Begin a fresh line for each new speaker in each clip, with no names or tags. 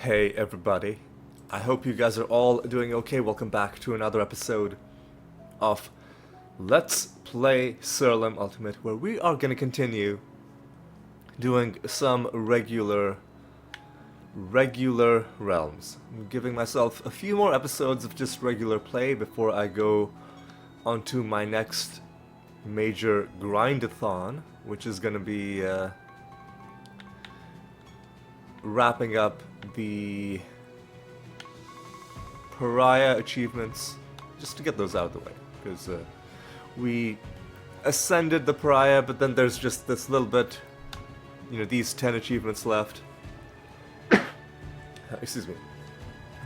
Hey everybody, I hope you guys are all doing okay. Welcome back to another episode of Let's Play Siralim Ultimate, where we are going to continue doing some regular realms. I'm giving myself a few more episodes of just regular play before I go onto my next major grindathon, which is going to be wrapping up the pariah achievements, just to get those out of the way, because we ascended the pariah, but then there's just this little bit, these 10 achievements left. Excuse me.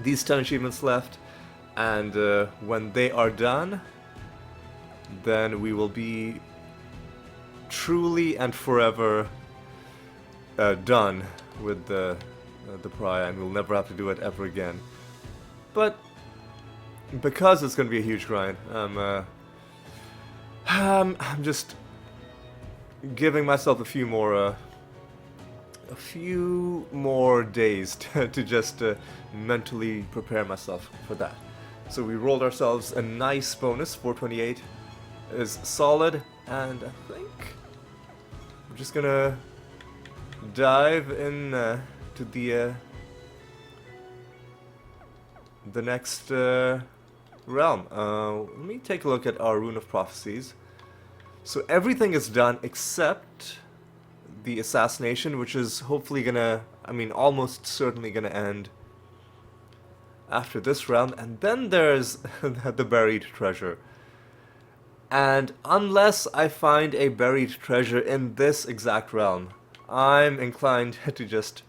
These 10 achievements left, and when they are done, then we will be truly and forever done with the pariah, and we'll never have to do it ever again. But because it's going to be a huge grind, I'm just giving myself a few more days to just mentally prepare myself for that. So we rolled ourselves a nice bonus. 428 is solid, and I think we're just gonna dive in to the next realm. Let me take a look at our Rune of Prophecies. So everything is done except the assassination, which is hopefully almost certainly gonna end after this round. And then there's the buried treasure. And unless I find a buried treasure in this exact realm, I'm inclined to just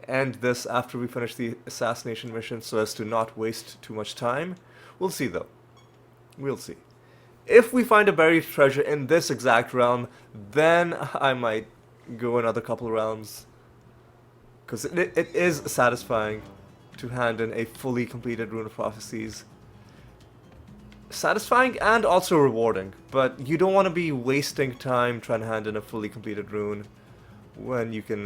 end this after we finish the assassination mission so as to not waste too much time. We'll see though. We'll see. If we find a buried treasure in this exact realm, then I might go another couple realms. Because it is satisfying to hand in a fully completed Rune of Prophecies. Satisfying and also rewarding, but you don't want to be wasting time trying to hand in a fully completed rune when you can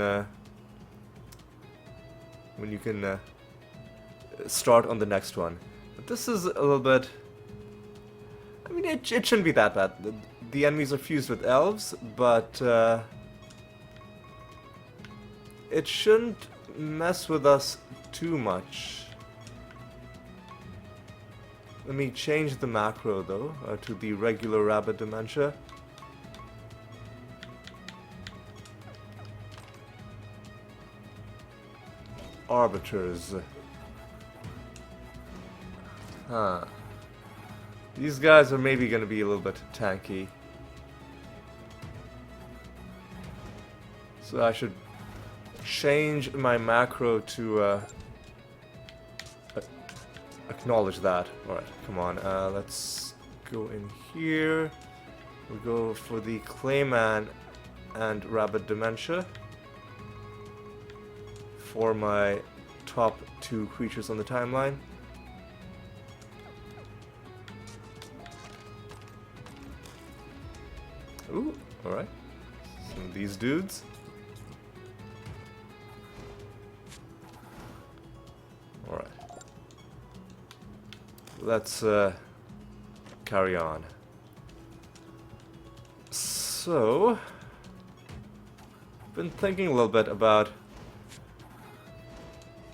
start on the next one. But this is a little bit, it shouldn't be that bad. The enemies are fused with elves, but it shouldn't mess with us too much. Let me change the macro though to the regular rabbit dementia. Arbiters. Huh. These guys are maybe going to be a little bit tanky. So I should change my macro to acknowledge that. Alright, come on. Let's go in here. We'll go for the Clayman and Rabbit Dementia for my top two creatures on the timeline. Ooh, alright. Some of these dudes. Alright. Let's carry on. So, I've been thinking a little bit about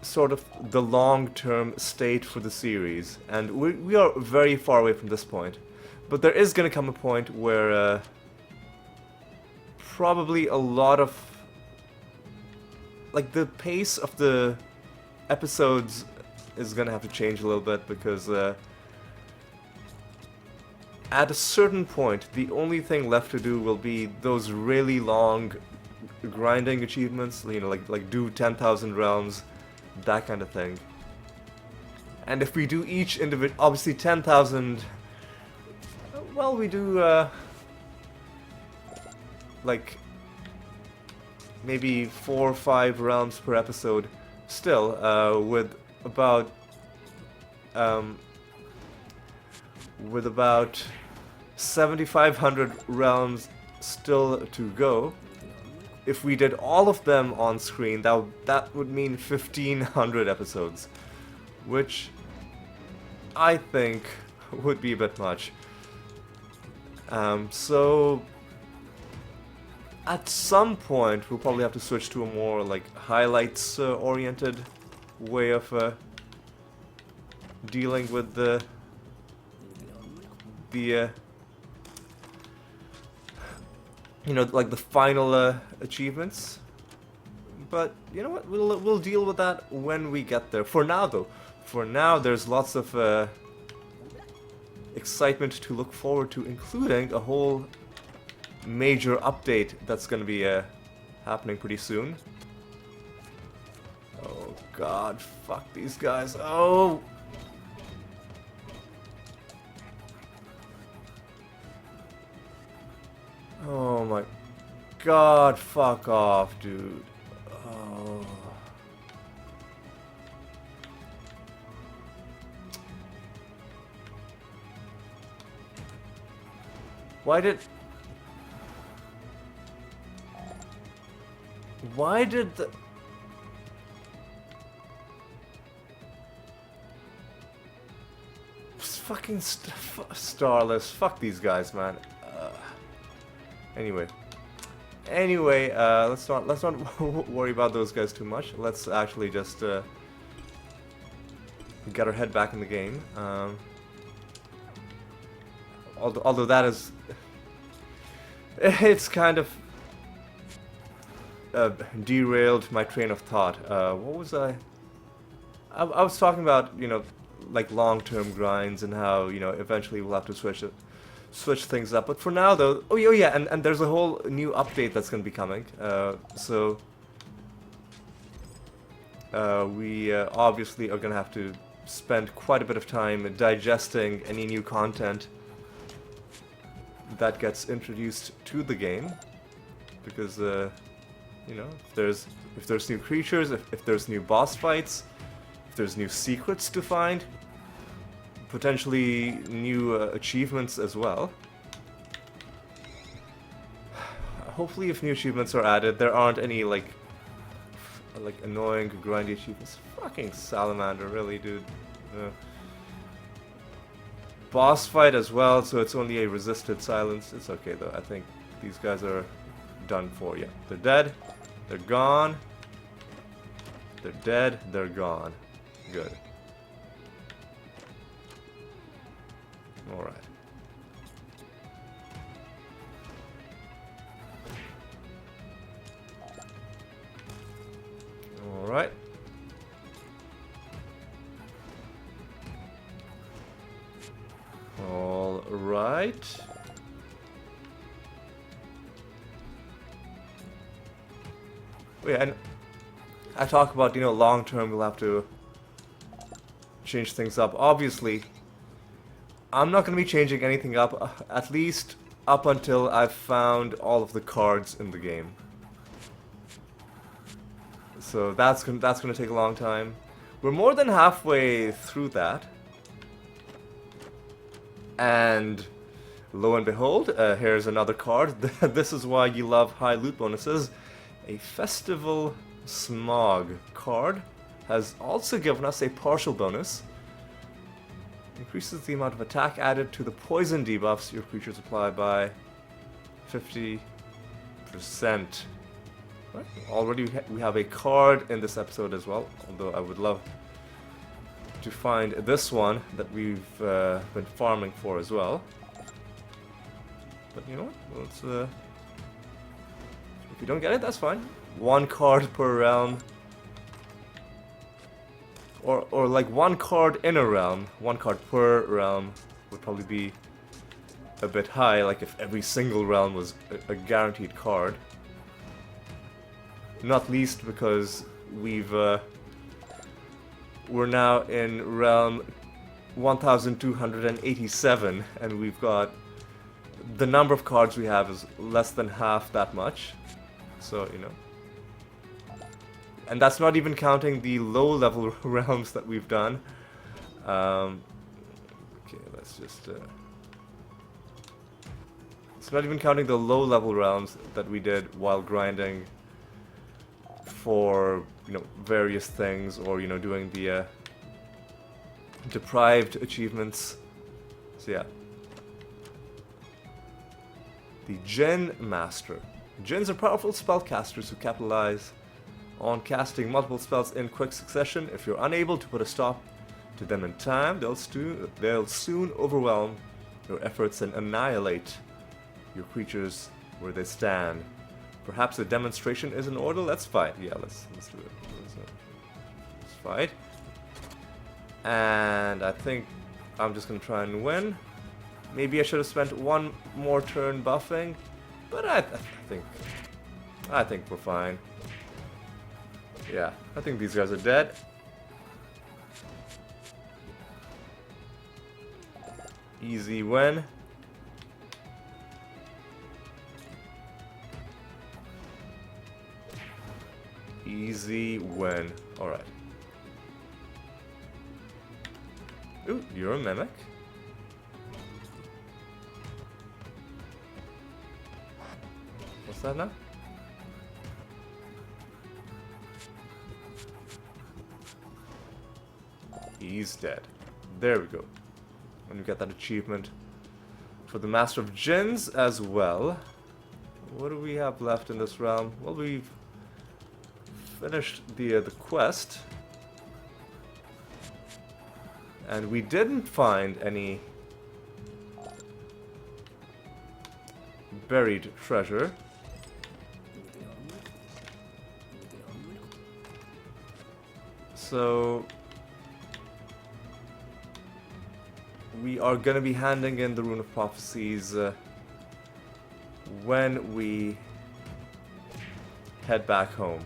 sort of the long-term state for the series, and we are very far away from this point, but there is going to come a point where probably a lot of the pace of the episodes is going to have to change a little bit, because at a certain point the only thing left to do will be those really long grinding achievements, like do 10,000 realms, that kind of thing. And if we do each individual, obviously 10,000, well, we do maybe 4 or 5 realms per episode still, with about 7,500 realms still to go. if we did all of them on screen, that would mean 1,500 episodes, which I think would be a bit much. So at some point we'll probably have to switch to a more like highlights oriented way of dealing with the you know, like the final achievements. But you know what, we'll deal with that when we get there. For now though, there's lots of excitement to look forward to, including a whole major update that's going to be happening pretty soon. Oh god, fuck these guys. Oh! Oh my god, fuck off, dude. Oh. Why did the... Fucking Starless. Fuck these guys, man. Anyway, let's not worry about those guys too much. Let's actually just get our head back in the game. Although that is, it's kind of derailed my train of thought. What was I was talking about, you know, like long-term grinds and how, you know, eventually we'll have to switch things up. But for now though, oh yeah, and there's a whole new update that's going to be coming. So we obviously are going to have to spend quite a bit of time digesting any new content that gets introduced to the game, because you know, if there's new creatures, if there's new boss fights, if there's new secrets to find, potentially new achievements as well. Hopefully, if new achievements are added, there aren't any like annoying, grindy achievements. Fucking salamander, really, dude. Boss fight as well, so it's only a resisted silence. It's okay though. I think these guys are done for. Yeah, they're dead. They're gone. They're dead. They're gone. Good. All right. All right. All right. Oh, yeah, and I talk about, you know, long term we'll have to change things up. Obviously, I'm not going to be changing anything up, at least up until I've found all of the cards in the game. So that's going to take a long time. We're more than halfway through that. And lo and behold, here's another card. This is why you love high loot bonuses. A Festival Smog card has also given us a partial bonus. Increases the amount of attack added to the poison debuffs your creatures apply by 50%. Right. Already we have a card in this episode as well, although I would love to find this one that we've been farming for as well. But you know what? Let's, if you don't get it, that's fine. One card per realm. Or like one card in a realm. One card per realm would probably be a bit high, like if every single realm was a guaranteed card. Not least because we're now in realm 1287, and we've got the number of cards we have is less than half that much. So, you know. And that's not even counting the low-level realms that we've done. Okay, let's just... it's not even counting the low-level realms that we did while grinding for, you know, various things, or, you know, doing the deprived achievements. So yeah. The Djinn Master. Djinns are powerful spellcasters who capitalize on casting multiple spells in quick succession. If you're unable to put a stop to them in time, they'll soon overwhelm your efforts and annihilate your creatures where they stand. Perhaps a demonstration is in order. Let's fight. Yeah, let's do it. Let's fight. And I think I'm just gonna try and win. Maybe I should have spent one more turn buffing, but I think we're fine. Yeah, I think these guys are dead. Easy win. Easy win. Alright. Ooh, you're a mimic. What's that now? He's dead. There we go. And we get that achievement for the Master of Djinns as well. What do we have left in this realm? Well, we've finished the quest. And we didn't find any buried treasure. So we are going to be handing in the Rune of Prophecies when we head back home.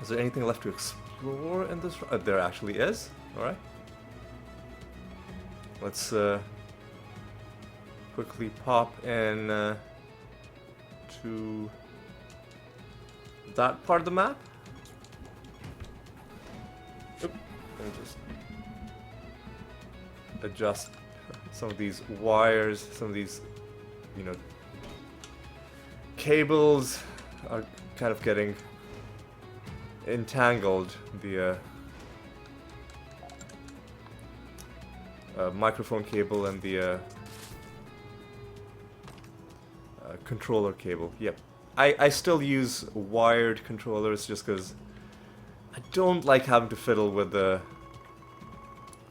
Is there anything left to explore in this? There actually is. Alright. Let's quickly pop in to that part of the map. Oop. Let me just adjust some of these wires, some of these, you know, cables are kind of getting entangled. The microphone cable and the controller cable. Yep. I still use wired controllers just because I don't like having to fiddle with the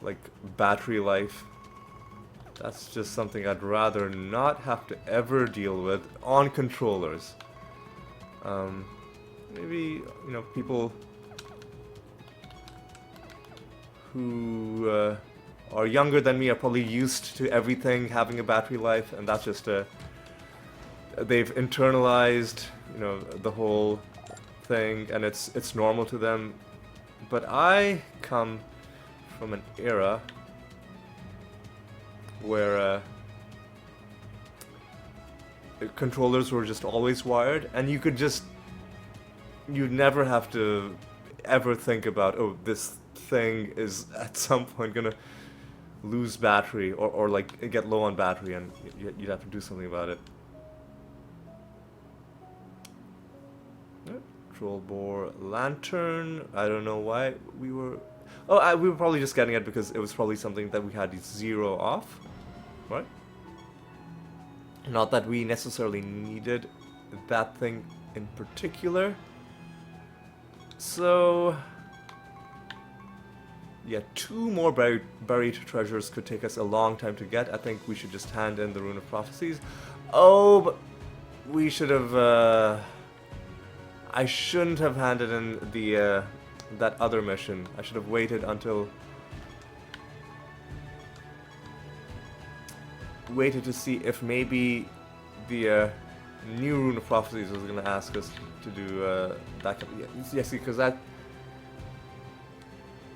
like battery life. That's just something I'd rather not have to ever deal with on controllers. Maybe, you know, people who are younger than me are probably used to everything having a battery life, and that's just they've internalized, you know, the whole thing, and it's normal to them. But I come from an era where controllers were just always wired, and you'd never have to ever think about, oh, this thing is at some point gonna lose battery or like get low on battery, and you'd have to do something about it. Troll bore lantern. I don't know why we were... Oh, we were probably just getting it because it was probably something that we had 0 off, right? Not that we necessarily needed that thing in particular. So yeah, 2 more buried treasures could take us a long time to get. I think we should just hand in the Rune of Prophecies. Oh, but we should have... I shouldn't have handed in the that other mission. I should have waited until... Waited to see if maybe the new Rune of Prophecies was going to ask us to do that. Yes, because that...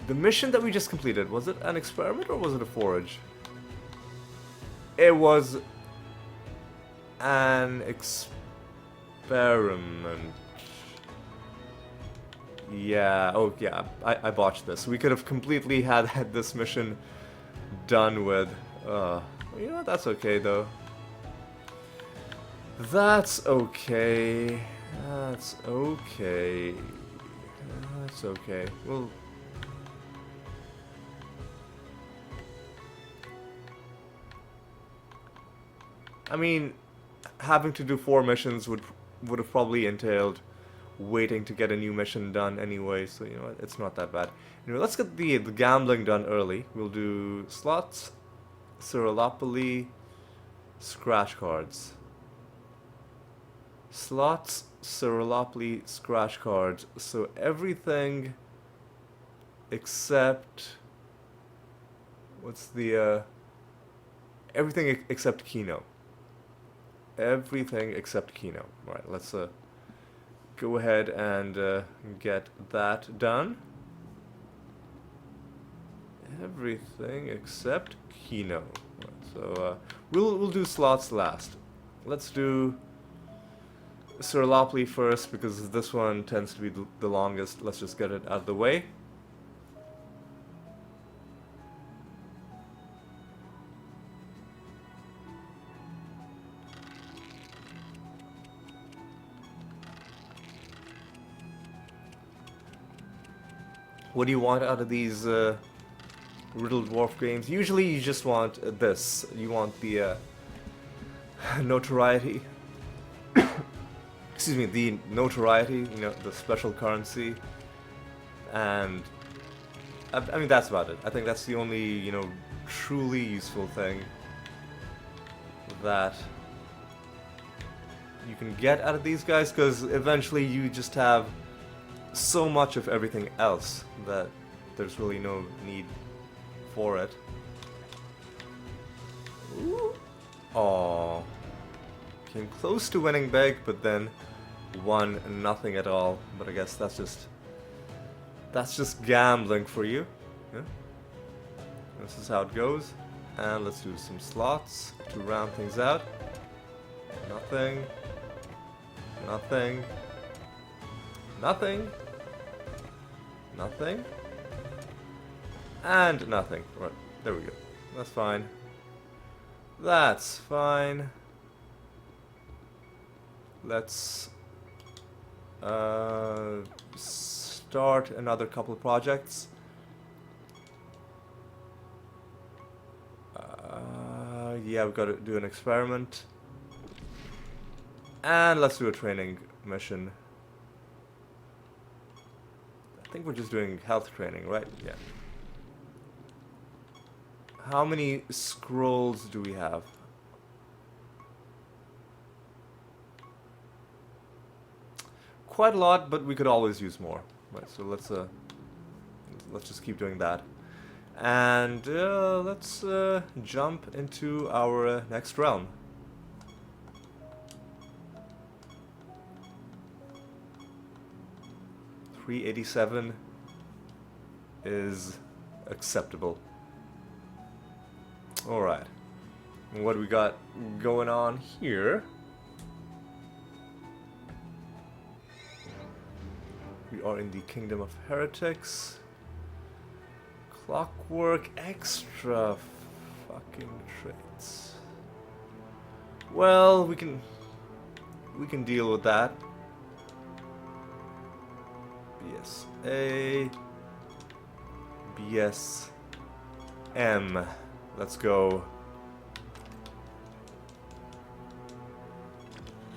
The mission that we just completed, was it an experiment or was it a forage? It was an experiment. Yeah, oh yeah, I botched this. We could have completely had this mission done with You know what? That's okay though. That's okay. That's okay. That's okay. Well, I mean, having to do 4 missions would have probably entailed waiting to get a new mission done anyway, so you know what, it's not that bad. Anyway, let's get the gambling done early. We'll do slots, Siralim, scratch cards. Slots, Siralim, scratch cards. So everything except what's the everything except Kino. Everything except Kino. Alright, let's go ahead and get that done. Everything except Kino. So we'll do slots last. Let's do Siralim first because this one tends to be the longest. Let's just get it out of the way. What do you want out of these Riddle Dwarf games? Usually you just want this. You want the notoriety. Excuse me, the notoriety, you know, the special currency. And I mean, that's about it. I think that's the only, you know, truly useful thing that you can get out of these guys, because eventually you just have so much of everything else that there's really no need for it. Ooh. Aww. Came close to winning big, but then won nothing at all. But I guess that's just gambling for you. Yeah? This is how it goes. And let's do some slots to round things out. Nothing. Nothing. Nothing. Nothing. And nothing. Right, there we go. That's fine. That's fine. Let's start another couple of projects. Yeah, we've got to do an experiment. And let's do a training mission. I think we're just doing health training, right? Yeah. How many scrolls do we have? Quite a lot, but we could always use more. Right, so let's just keep doing that. And let's jump into our next realm. $387 is acceptable. Alright. What do we got going on here? We are in the Kingdom of Heretics. Clockwork extra fucking traits. Well, we can deal with that. BSA, BSM. Let's go.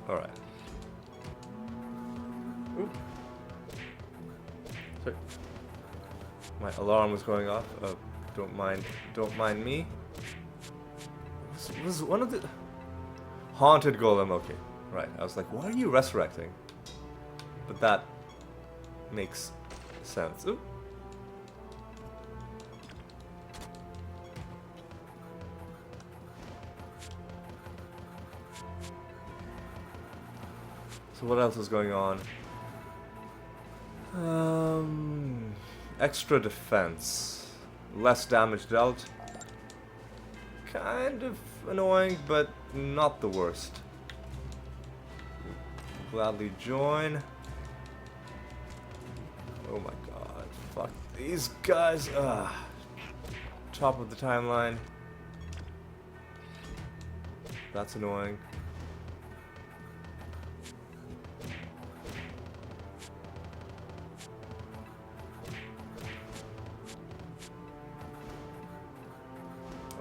All right. Oop. Sorry. My alarm was going off. Don't mind me. Was one of the haunted golem? Okay, right. I was like, why are you resurrecting? But that makes sense. Ooh. So what else is going on? Extra defense. Less damage dealt. Kind of annoying, but not the worst. Gladly join. Oh my god. Fuck these guys. Top of the timeline. That's annoying.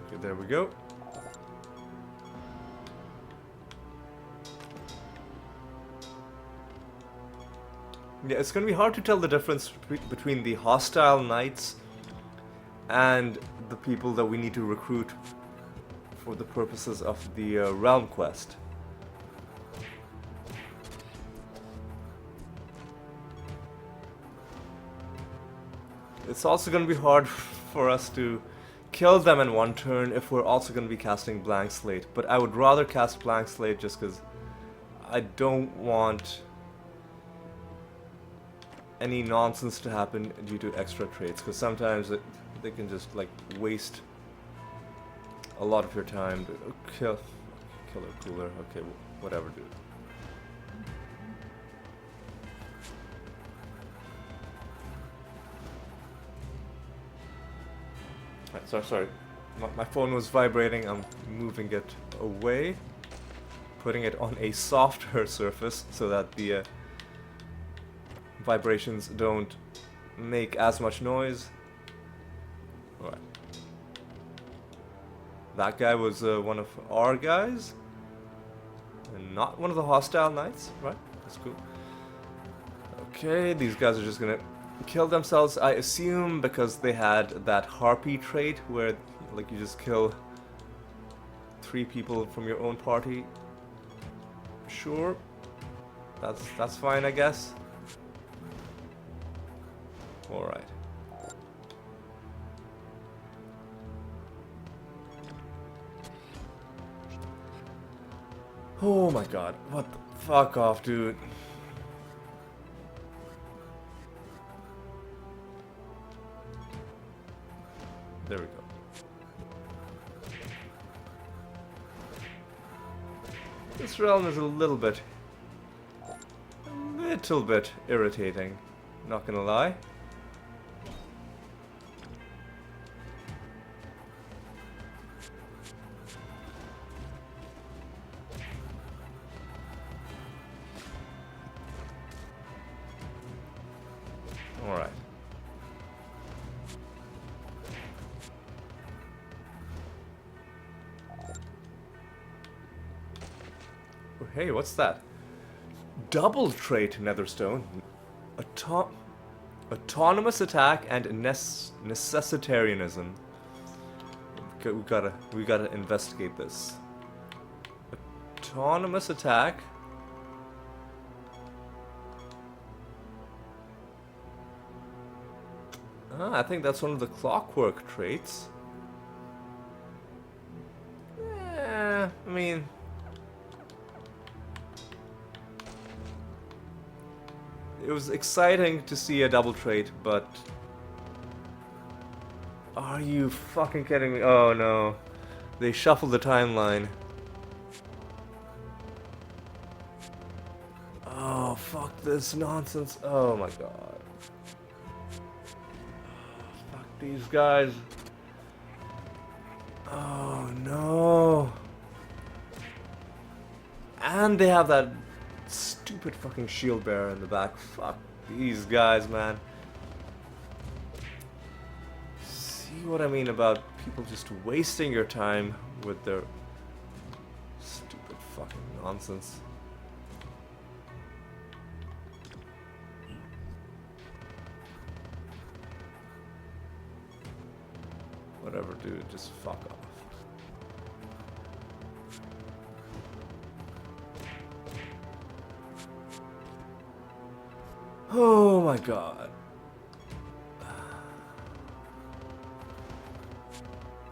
Okay, there we go. Yeah, it's gonna be hard to tell the difference between the hostile knights and the people that we need to recruit for the purposes of the realm quest. It's also gonna be hard for us to kill them in one turn if we're also gonna be casting Blank Slate, but I would rather cast Blank Slate just because I don't want any nonsense to happen due to extra traits, because sometimes they can just like waste a lot of your time to killer cooler. Okay, whatever, dude. Right, sorry. My phone was vibrating. I'm moving it away, putting it on a softer surface so that the vibrations don't make as much noise. Alright. That guy was one of our guys, and not one of the hostile knights, right? That's cool. Okay, these guys are just gonna kill themselves, I assume, because they had that harpy trait where like you just kill 3 people from your own party. Sure. That's fine, I guess. Alright. Oh my god. What the fuck off, dude. There we go. This realm is a little bit irritating, not gonna lie. Alright. Oh, hey, what's that? Double trait Netherstone. Autonomous attack and necessitarianism. Okay, we gotta investigate this. Autonomous attack. Ah, I think that's one of the clockwork traits. I mean, it was exciting to see a double trait, but are you fucking kidding me? Oh no, they shuffled the timeline. Oh, fuck this nonsense. Oh my god. These guys. Oh no. And they have that stupid fucking shield bearer in the back. Fuck these guys, man. See what I mean about people just wasting your time with their stupid fucking nonsense. Whatever, dude, just fuck off. Oh my god.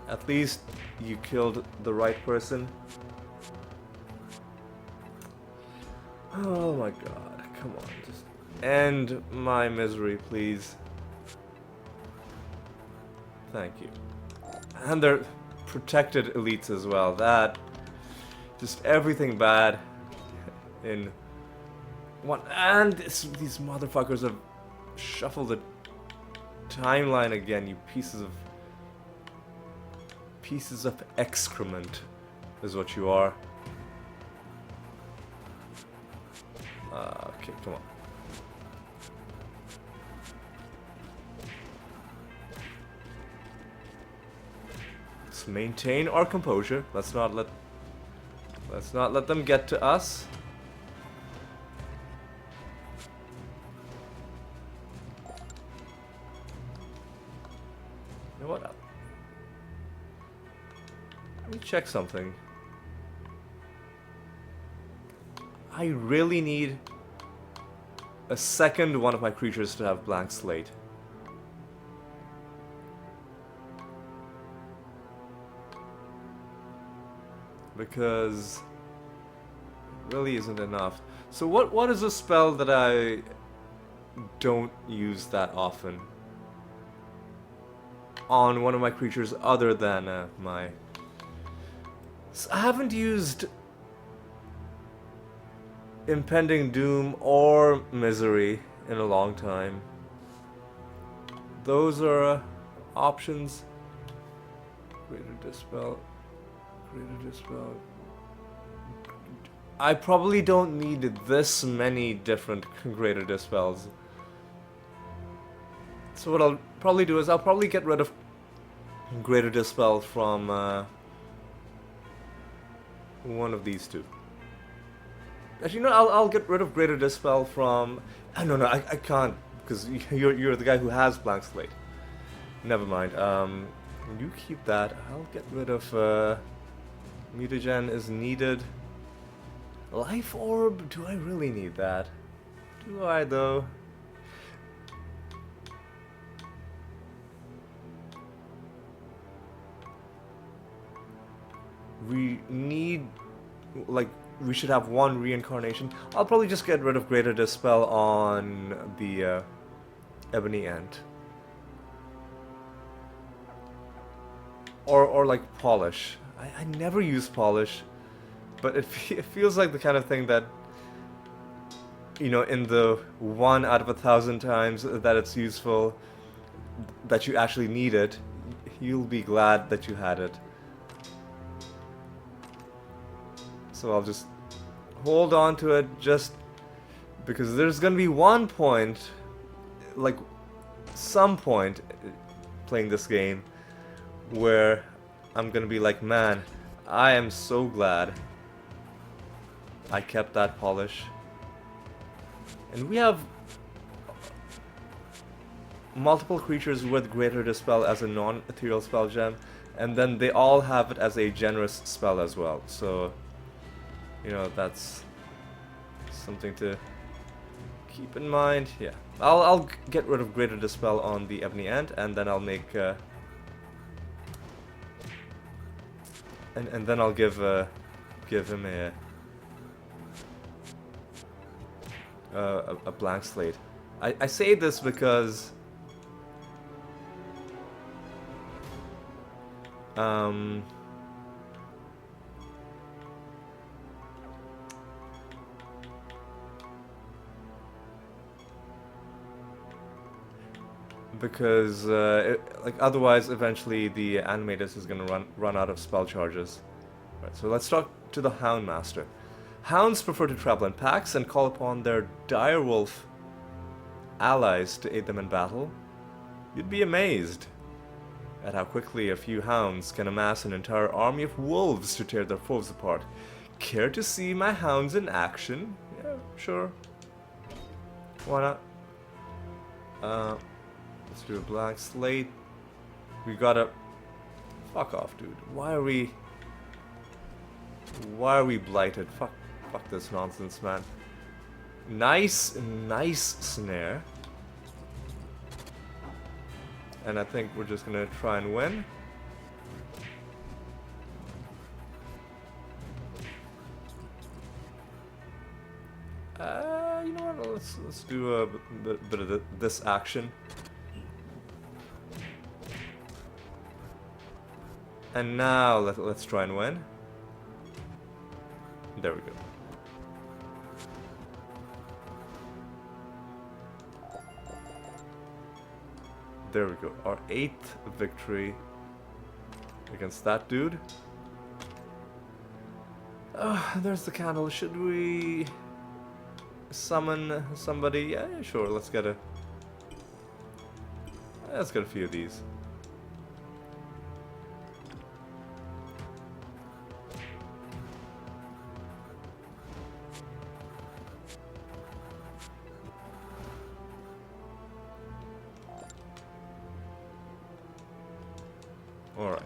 At least you killed the right person. Oh my god, come on, just end my misery, please. Thank you. And they're protected elites as well. That, just everything bad in one. And these motherfuckers have shuffled the timeline again, you pieces of excrement is what you are. Okay, come on. Let's maintain our composure. Let's not let them get to us. You know what? Let me check something. I really need a second one of my creatures to have blank slate. Because it really isn't enough. So what is a spell that I don't use that often on one of my creatures other than my... So I haven't used Impending Doom or Misery in a long time. Those are options. Greater Dispel. Greater Dispel. I probably don't need this many different Greater Dispels. So what I'll probably do is I'll probably get rid of Greater Dispel from one of these two. Actually, no, I'll get rid of Greater Dispel from... No, I can't, because you're the guy who has blank slate. Never mind. You keep that. I'll get rid of Mutagen is needed. Life Orb? Do I really need that? Do I, though? We need... like... we should have one reincarnation. I'll probably just get rid of Greater Dispel on the Ebony Ant. Or like Polish. I never use Polish, but it feels like the kind of thing that, you know, in the 1 out of 1,000 times that it's useful, that you actually need it, you'll be glad that you had it. So I'll just hold on to it just because there's gonna be one point, like some point playing this game, where I'm gonna be like, man, I am so glad I kept that polish. And we have multiple creatures with Greater Dispel as a non-ethereal spell gem, and then they all have it as a generous spell as well. So, you know, that's something to keep in mind. Yeah, I'll get rid of Greater Dispel on the Ebony Ant, and then I'll make and then I'll give him a blank slate. I say this because like otherwise eventually the Animatus is gonna run out of spell charges. Right, so let's talk to the Hound Master. Hounds prefer to travel in packs and call upon their direwolf allies to aid them in battle. You'd be amazed at how quickly a few hounds can amass an entire army of wolves to tear their foes apart. Care to see my hounds in action? Yeah, sure. Why not? Let's do a blank slate. We gotta... Fuck off, dude. Why are we blighted? Fuck this nonsense, man. Nice snare. And I think we're just gonna try and win. You know what? Let's do a bit of this action. And now let's try and win. There we go. There we go. Our 8th victory against that dude. There's the candle. Should we... summon somebody? Yeah, sure. Let's get a few of these. All right.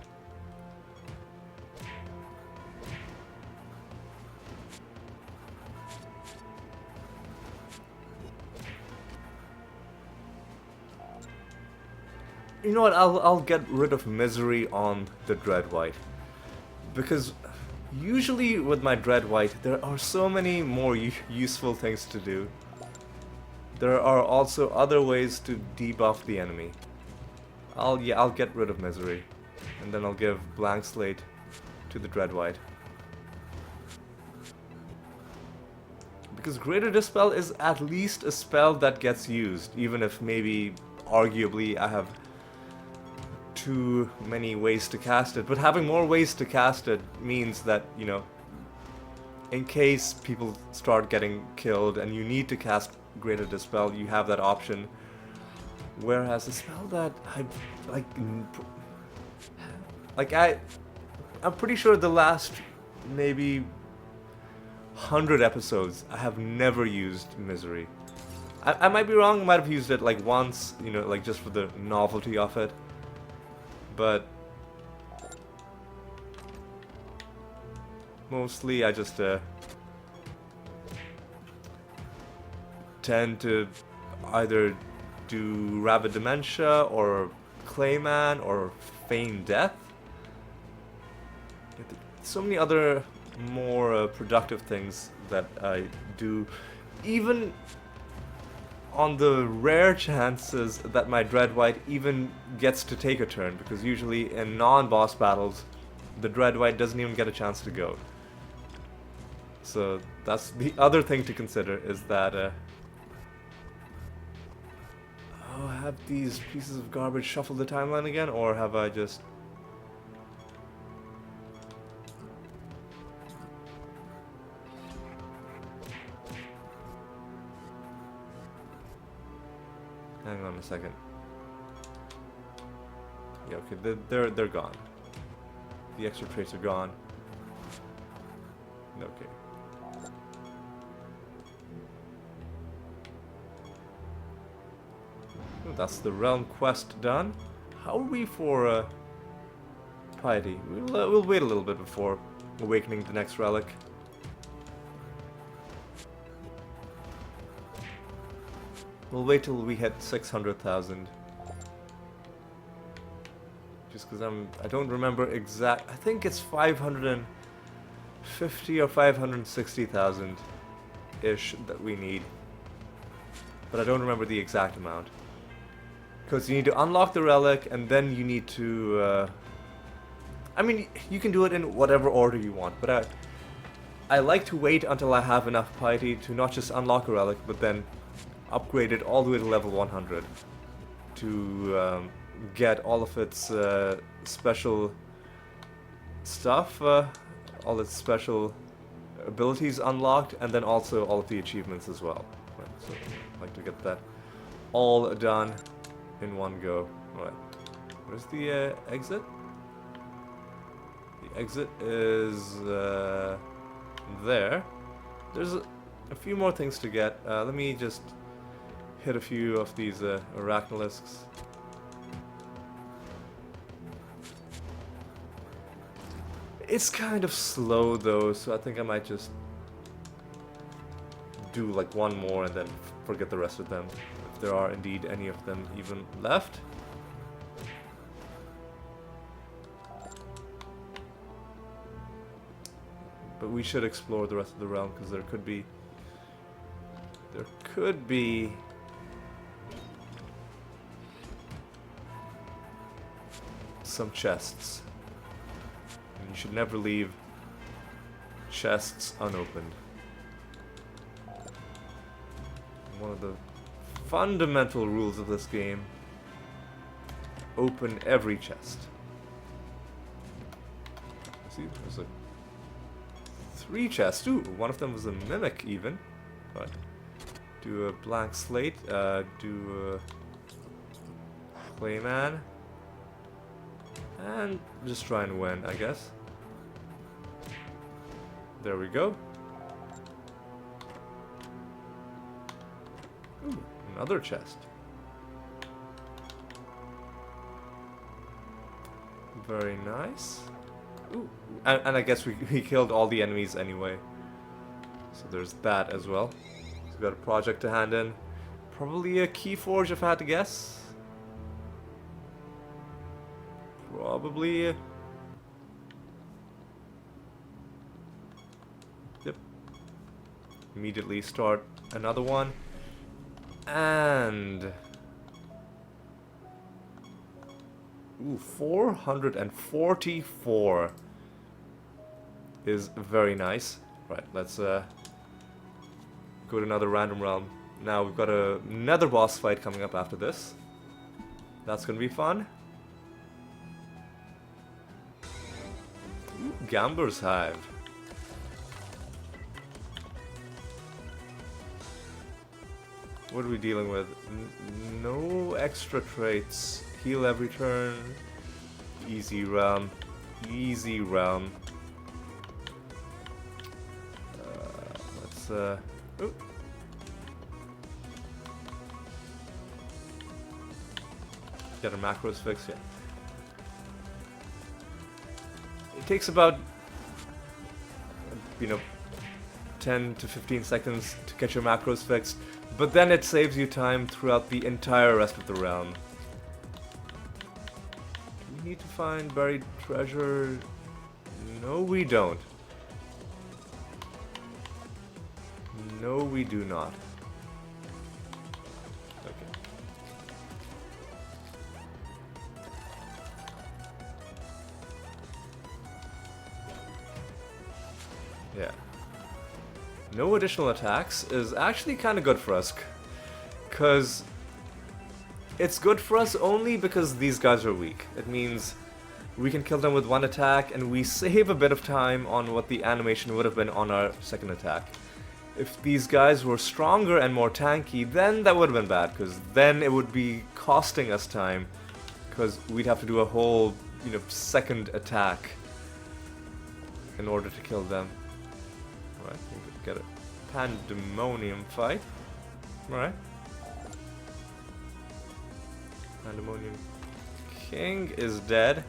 You know what? I'll get rid of misery on the Dread White, because usually with my Dread White there are so many more useful things to do. There are also other ways to debuff the enemy. I'll get rid of misery, and then I'll give blank slate to the Dread White. Because Greater Dispel is at least a spell that gets used, even if maybe arguably I have too many ways to cast it. But having more ways to cast it means that, you know, in case people start getting killed and you need to cast Greater Dispel, you have that option. Whereas a spell that I'm pretty sure the last maybe 100 episodes I have never used Misery. I might be wrong, I might have used it like once, you know, like just for the novelty of it. But mostly I just tend to either do Rabid Dementia or Clayman or Feign Death. So many other more productive things that I do, even on the rare chances that my Dread White even gets to take a turn, because usually in non-boss battles the Dread White doesn't even get a chance to go. So that's the other thing to consider, is that oh, have these pieces of garbage shuffle the timeline again, or have I just... Hang on a second. Yeah, okay, they're gone. The extra traits are gone. Okay. Oh, that's the realm quest done. How are we for piety? We'll wait a little bit before awakening the next relic. We'll wait till we hit 600,000. Just because I don't remember exact. I think it's 550 or 560,000 ish that we need. But I don't remember the exact amount. Because you need to unlock the relic, and then you need to... I mean, you can do it in whatever order you want, but I like to wait until I have enough piety to not just unlock a relic, but then upgrade it all the way to level 100 to get all of its special stuff, all its special abilities unlocked, and then also all of the achievements as well. Right, so I'd like to get that all done in one go. Right, where's the exit? The exit is there. There's a few more things to get. Let me just hit a few of these arachnolisks. It's kind of slow though, so I think I might just do like one more and then forget the rest of them, if there are indeed any of them even left. But we should explore the rest of the realm, because there could be some chests, and you should never leave chests unopened. One of the fundamental rules of this game: open every chest. See, there's like 3 chests. Ooh, one of them was a mimic even. But Do a blank slate. Do a Clayman. And just try and win, I guess. There we go. Ooh, another chest. Very nice. Ooh, and I guess we killed all the enemies anyway. So there's that as well. So we've got a project to hand in. Probably a key forge if I had to guess. Probably. Yep. Immediately start another one. And... Ooh, 444 is very nice. Right, let's go to another random realm. Now we've got another boss fight coming up after this. That's gonna be fun. Ooh, Gambler's Hive. What are we dealing with? No extra traits. Heal every turn. Easy realm. Easy realm. Let's ooh. Get our macros fixed, yeah. It takes about, 10 to 15 seconds to get your macros fixed, but then it saves you time throughout the entire rest of the realm. Do we need to find buried treasure? No, we don't. No, we do not. Okay. Yeah. No additional attacks is actually kind of good for us, because it's good for us only because these guys are weak. It means we can kill them with one attack and we save a bit of time on what the animation would have been on our second attack. If these guys were stronger and more tanky, then that would have been bad, because then it would be costing us time, because we'd have to do a whole, second attack in order to kill them. Alright, we get a pandemonium fight. Alright. Pandemonium King is dead.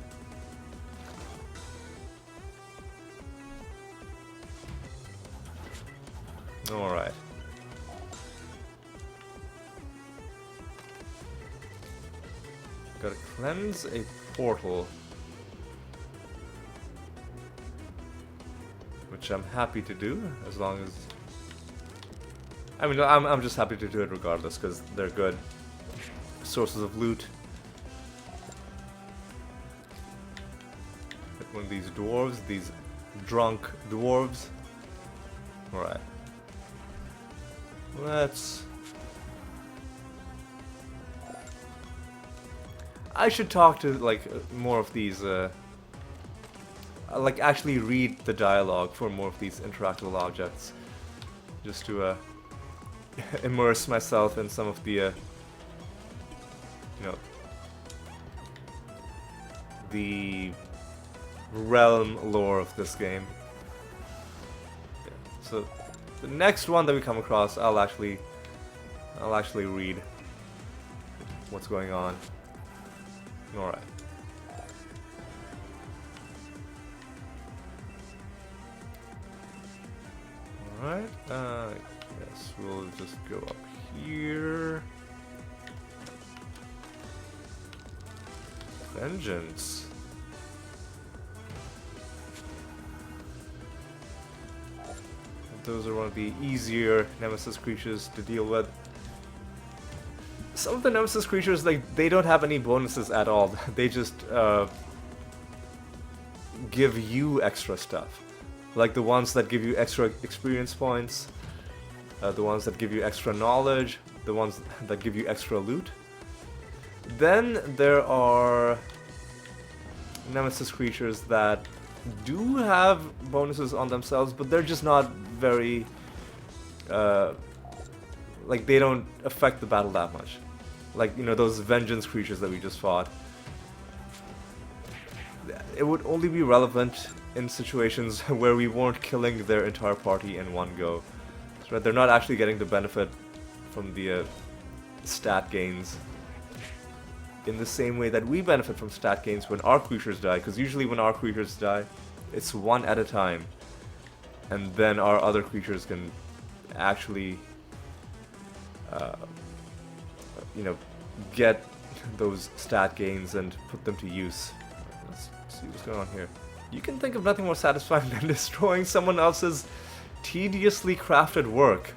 Alright. Gotta cleanse a portal. Which I'm happy to do, as long as... I mean, I'm just happy to do it regardless, because they're good sources of loot. Get one of these dwarves, these drunk dwarves. Alright. Let's... I should talk to, more of these, actually read the dialogue for more of these interactable objects. Just to, immerse myself in some of the, the realm lore of this game. Yeah. So, the next one that we come across, I'll actually read what's going on. Alright. Alright, yes, we'll just go up here. Vengeance. Those are one of the easier Nemesis creatures to deal with. Some of the Nemesis creatures, they don't have any bonuses at all. They just give you extra stuff. Like the ones that give you extra experience points, the ones that give you extra knowledge, the ones that give you extra loot. Then there are Nemesis creatures that do have bonuses on themselves, but they're just not very like they don't affect the battle that much. Like, you know, those vengeance creatures that we just fought. It would only be relevant in situations where we weren't killing their entire party in one go. So they're not actually getting the benefit from the stat gains in the same way that we benefit from stat gains when our creatures die, because usually when our creatures die, it's one at a time, and then our other creatures can actually, you know, get those stat gains and put them to use. Let's see what's going on here. You can think of nothing more satisfying than destroying someone else's tediously crafted work.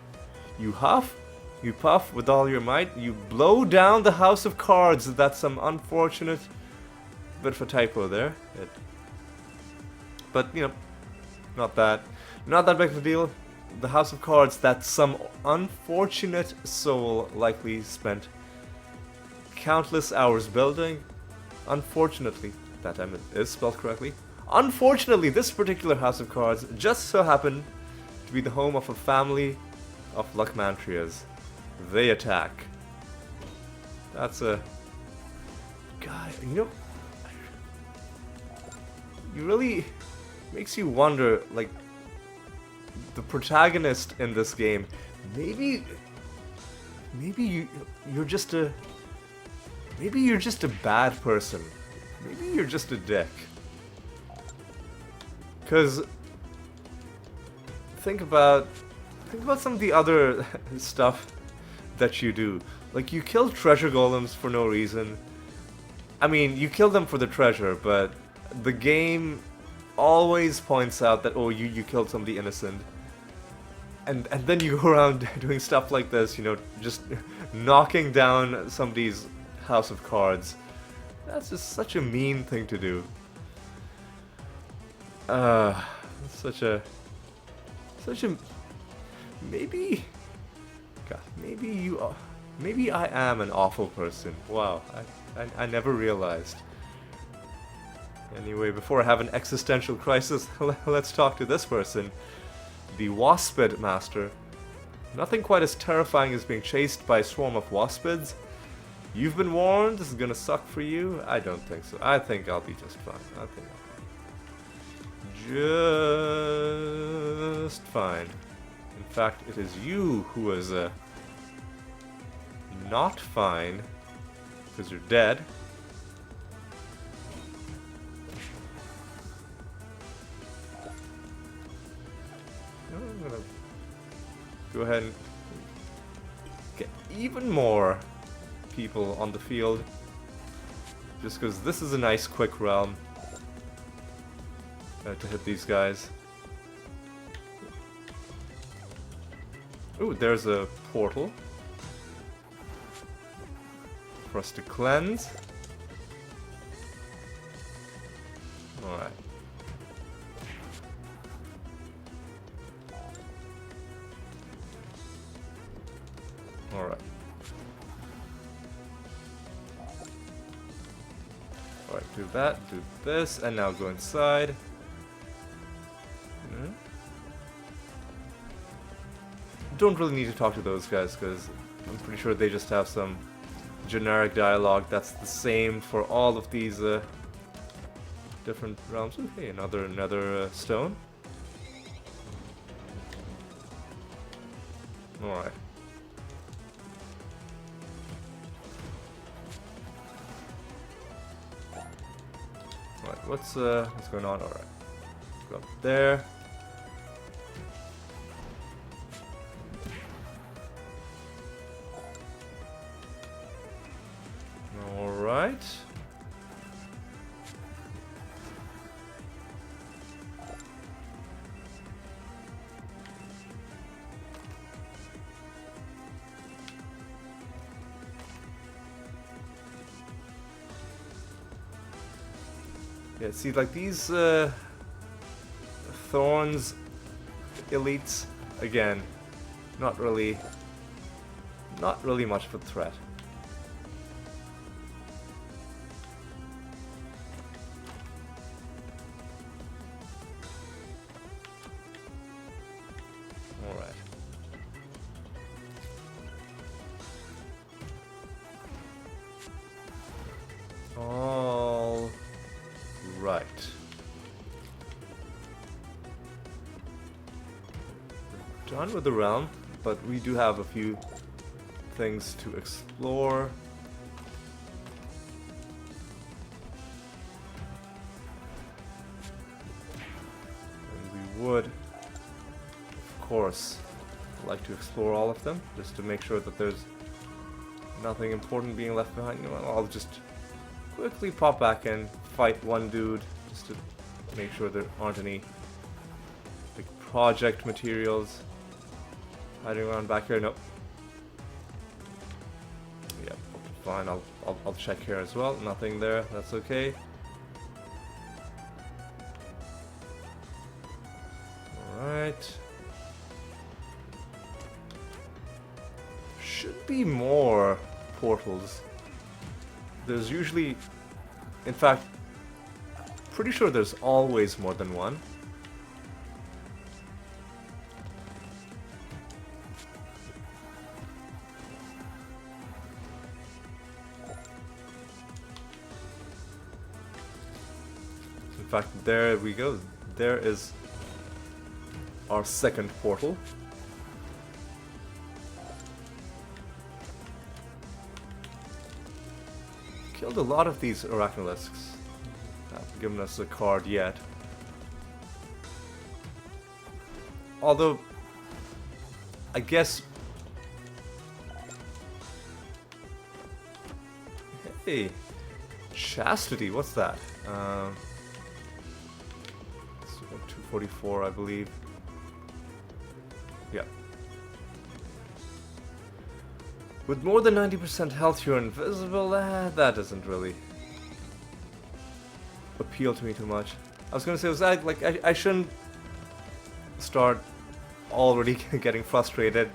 You huff, you puff with all your might, you blow down the house of cards. That's some unfortunate bit of a typo there. But, you know, not that big of a deal. The house of cards that some unfortunate soul likely spent countless hours building. Unfortunately, that time it is spelled correctly. Unfortunately, this particular house of cards just so happened to be the home of a family of Luckmantrias. They attack. That's a... God, you know... You really... Makes you wonder, like... The protagonist in this game, maybe you're just a... Maybe you're just a bad person. Maybe you're just a dick. Because... Think about some of the other stuff that you do. Like, you kill treasure golems for no reason. I mean, you kill them for the treasure, but the game always points out that, oh, you killed somebody innocent. And then you go around doing stuff like this, you know, just knocking down somebody's house of cards. That's just such a mean thing to do. Such a... Maybe... God, maybe I am an awful person. Wow, I never realized. Anyway, before I have an existential crisis, let's talk to this person. The Waspid Master. Nothing quite as terrifying as being chased by a swarm of waspids. You've been warned, this is gonna suck for you? I don't think so. I think I'll be just fine. I think I'll be just fine. In fact, it is you who is not fine, because you're dead. I'm gonna go ahead and get even more people on the field, just because this is a nice quick realm to hit these guys. Ooh, there's a portal for us to cleanse. Alright. Alright. Alright, do that, do this, and now go inside. Don't really need to talk to those guys because I'm pretty sure they just have some generic dialogue that's the same for all of these different realms. Okay, another stone. Alright. Alright, what's going on? Alright. Go up there. Alright. Yeah, see, like these thorns elites, again, not really much of a threat. done with the realm, but we do have a few things to explore. And we would, of course, like to explore all of them, just to make sure that there's nothing important being left behind. You know, I'll just quickly pop back in, fight one dude, just to make sure there aren't any big project materials hiding around back here. Nope. Yeah, fine. I'll check here as well. Nothing there. That's okay. All right. Should be more portals. There's usually, in fact, pretty sure there's always more than one. In fact, there we go. There is our second portal. Killed a lot of these arachnolisks. Haven't given us a card yet. Although, I guess... Hey! Chastity, what's that? 244, I believe. Yeah. With more than 90% health, you're invisible. That doesn't really appeal to me too much. I was gonna say, I shouldn't start already getting frustrated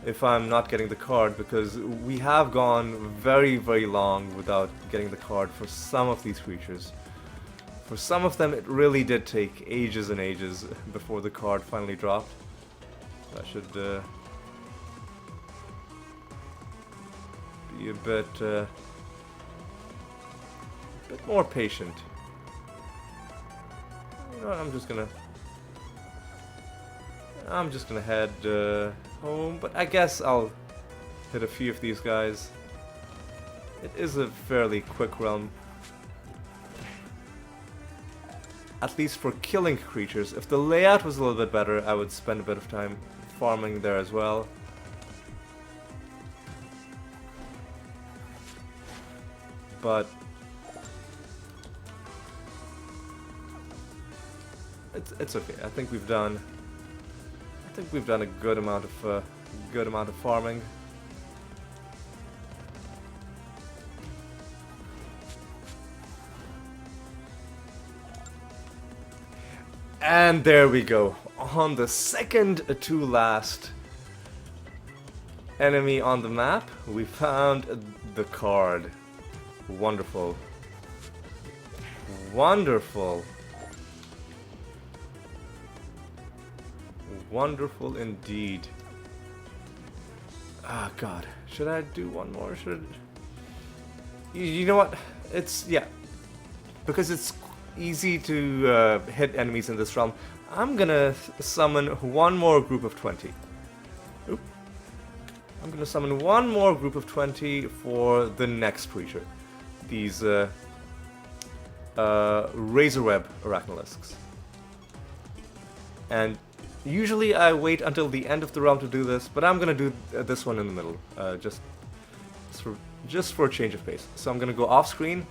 if I'm not getting the card, because we have gone very, very long without getting the card for some of these creatures. For some of them, it really did take ages and ages before the card finally dropped. I should be a bit more patient. You know what, I'm just gonna head home, but I guess I'll hit a few of these guys. It is a fairly quick realm, at least for killing creatures. If the layout was a little bit better, I would spend a bit of time farming there as well. But it's okay. I think we've done a good amount of farming. And there we go. On the second to last enemy on the map, we found the card. Wonderful. Wonderful. Wonderful indeed. Ah, God. Should I do one more? You know what? Yeah. Because it's easy to hit enemies in this realm, I'm gonna summon one more group of 20. Oop. I'm gonna summon one more group of 20 for the next creature. These Razorweb Arachnolisks. And usually I wait until the end of the realm to do this, but I'm gonna do this one in the middle, just for a change of pace. So I'm gonna go off screen,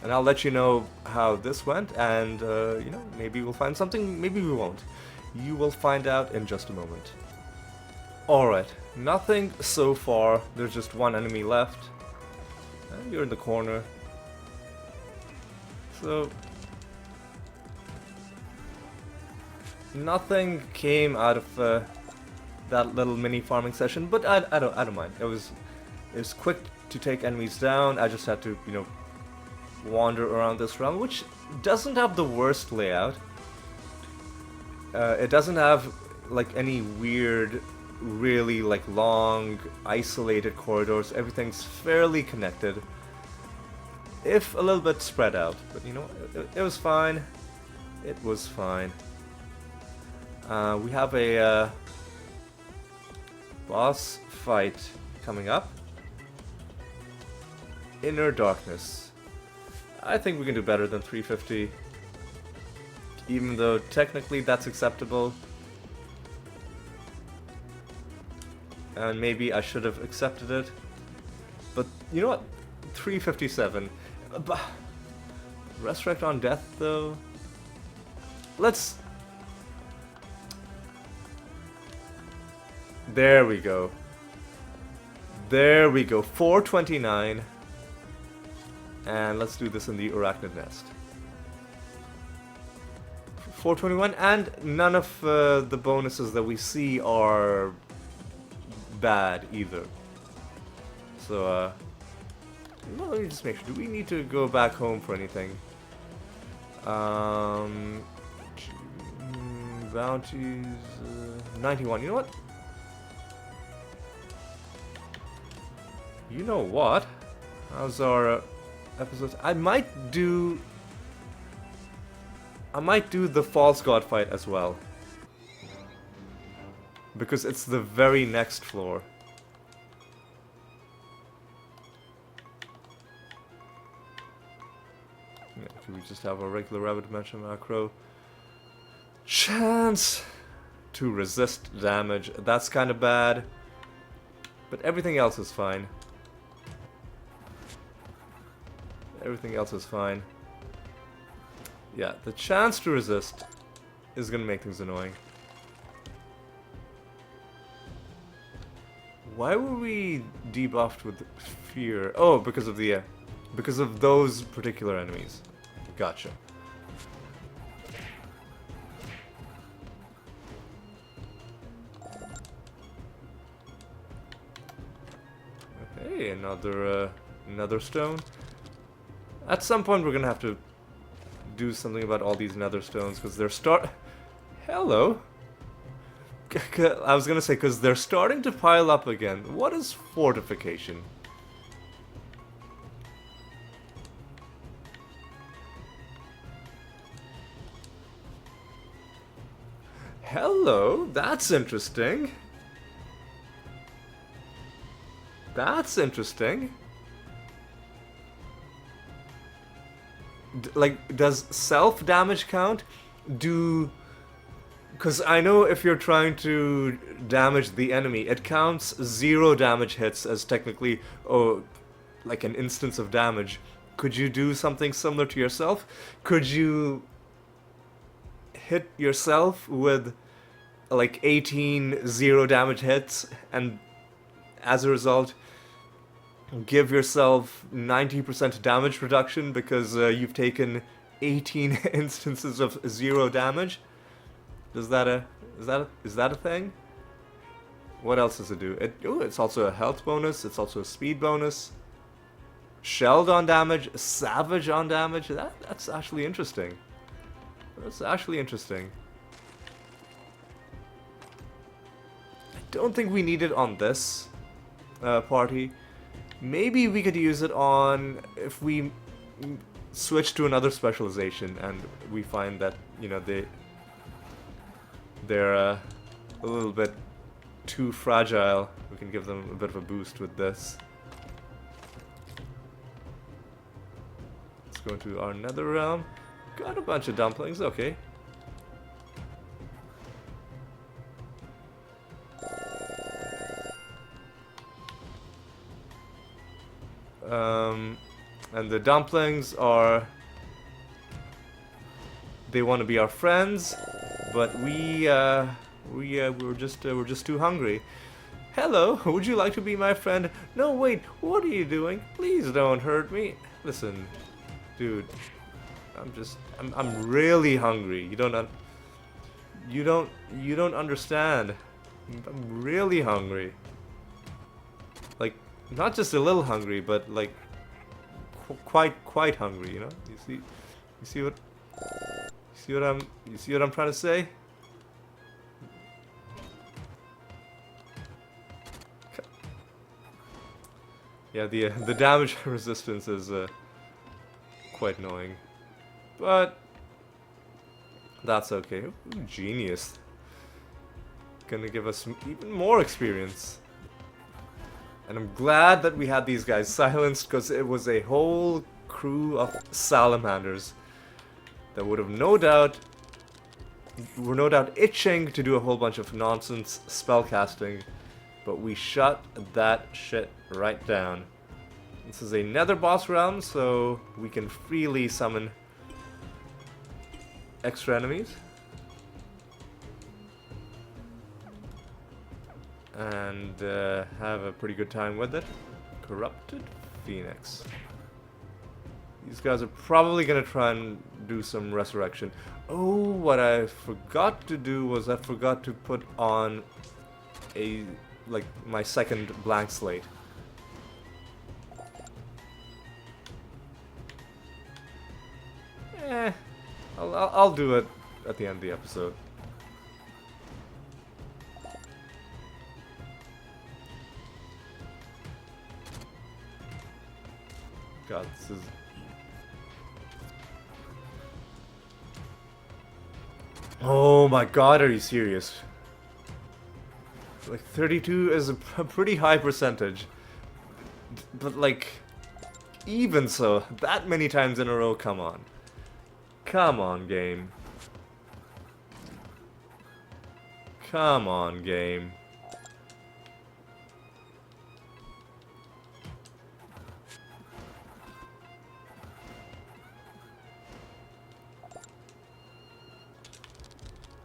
and I'll let you know how this went, and you know, maybe we'll find something, maybe we won't. You will find out in just a moment. Alright, nothing so far. There's just one enemy left. And you're in the corner. So nothing came out of that little mini farming session, but I don't mind. It was quick to take enemies down. I just had to, you know, wander around this realm, which doesn't have the worst layout. It doesn't have like any weird, really like long, isolated corridors. Everything's fairly connected, if a little bit spread out. But you know, it was fine. It was fine. We have a Boss fight coming up. Inner Darkness. I think we can do better than 350. Even though technically that's acceptable. And maybe I should have accepted it. But you know what? 357. Resurrect on Death though. Let's... There we go. There we go. 429. And let's do this in the Arachnid Nest. 421, and none of the bonuses that we see are bad either. So, well, let me just make sure. Do we need to go back home for anything? Bounties... 91. You know what? You know what? How's our episodes? I might do the False God fight as well. Because it's the very next floor. Yeah, can we just have a regular rabbit dimension macro? Chance to resist damage. That's kind of bad. But everything else is fine. Everything else is fine. Yeah, the chance to resist is gonna make things annoying. Why were we debuffed with fear? Oh, because of the because of those particular enemies. Gotcha. Hey, another stone. At some point we're gonna have to do something about all these nether stones, because they're Hello? I was gonna say, because they're starting to pile up again. What is fortification? Hello? That's interesting. That's interesting. Like, does self-damage count? Because I know if you're trying to damage the enemy, it counts 0 damage hits as technically, oh, like an instance of damage. Could you do something similar to yourself? Could you hit yourself with, like, 18 0 damage hits, and as a result, give yourself 90% damage reduction because you've taken 18 instances of 0 damage? Is that a thing? What else does it do? It's also a health bonus. It's also a speed bonus. Shelled on damage, savage on damage. That's actually interesting. That's actually interesting. I don't think we need it on this party. Maybe we could use it on if we switch to another specialization and we find that, you know, they're a little bit too fragile. We can give them a bit of a boost with this. Let's go into our nether realm. Got a bunch of dumplings, okay. And the dumplings are... They want to be our friends, but we're just too hungry. Hello, would you like to be my friend? No, wait, what are you doing? Please don't hurt me. Listen, dude, I'm really hungry. You don't understand. I'm really hungry. Like, not just a little hungry, but like quite hungry, you know? You see what I'm trying to say? Yeah, the damage resistance is quite annoying, but that's okay. Ooh, genius. gonna give us even more experience. And I'm glad that we had these guys silenced, because it was a whole crew of salamanders that would have were no doubt itching to do a whole bunch of nonsense spellcasting, but we shut that shit right down. This is a nether boss realm, so we can freely summon extra enemies. And have a pretty good time with it. Corrupted Phoenix. These guys are probably gonna try and do some resurrection. Oh, what I forgot to do was I forgot to put on my second blank slate. I'll do it at the end of the episode. God, this is... Oh my god, are you serious? Like, 32 is a pretty high percentage. But like, even so, that many times in a row, come on. Come on, game. Come on, game.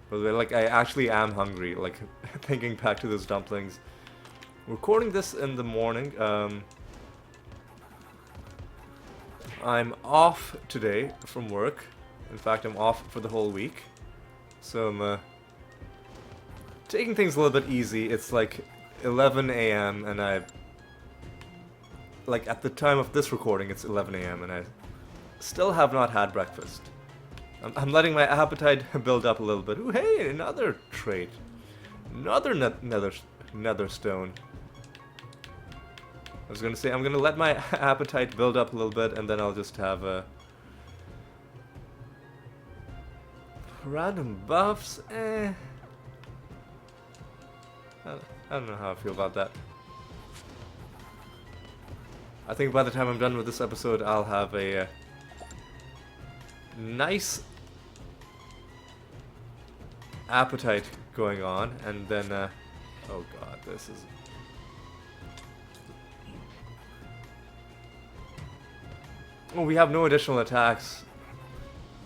But like, I actually am hungry, like, thinking back to those dumplings. Recording this in the morning, I'm off today from work. In fact, I'm off for the whole week. So I'm taking things a little bit easy. It's like 11 a.m. and like, at the time of this recording, it's 11 a.m. and I still have not had breakfast. I'm letting my appetite build up a little bit. Ooh, hey, another trait. Another nether stone. I was gonna say, I'm gonna let my appetite build up a little bit, and then I'll just have random buffs. I don't know how I feel about that. I think by the time I'm done with this episode, I'll have a nice appetite going on, and then oh god, this is... Oh, we have no additional attacks.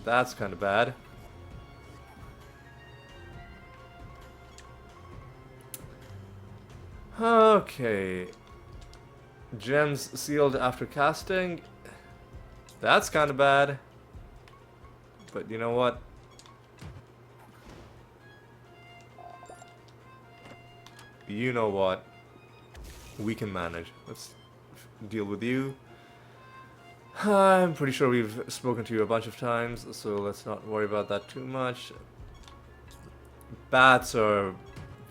That's kind of bad. Okay. Gems sealed after casting. That's kind of bad. But you know what? You know what? We can manage. Let's deal with you. I'm pretty sure we've spoken to you a bunch of times, so let's not worry about that too much. Bats are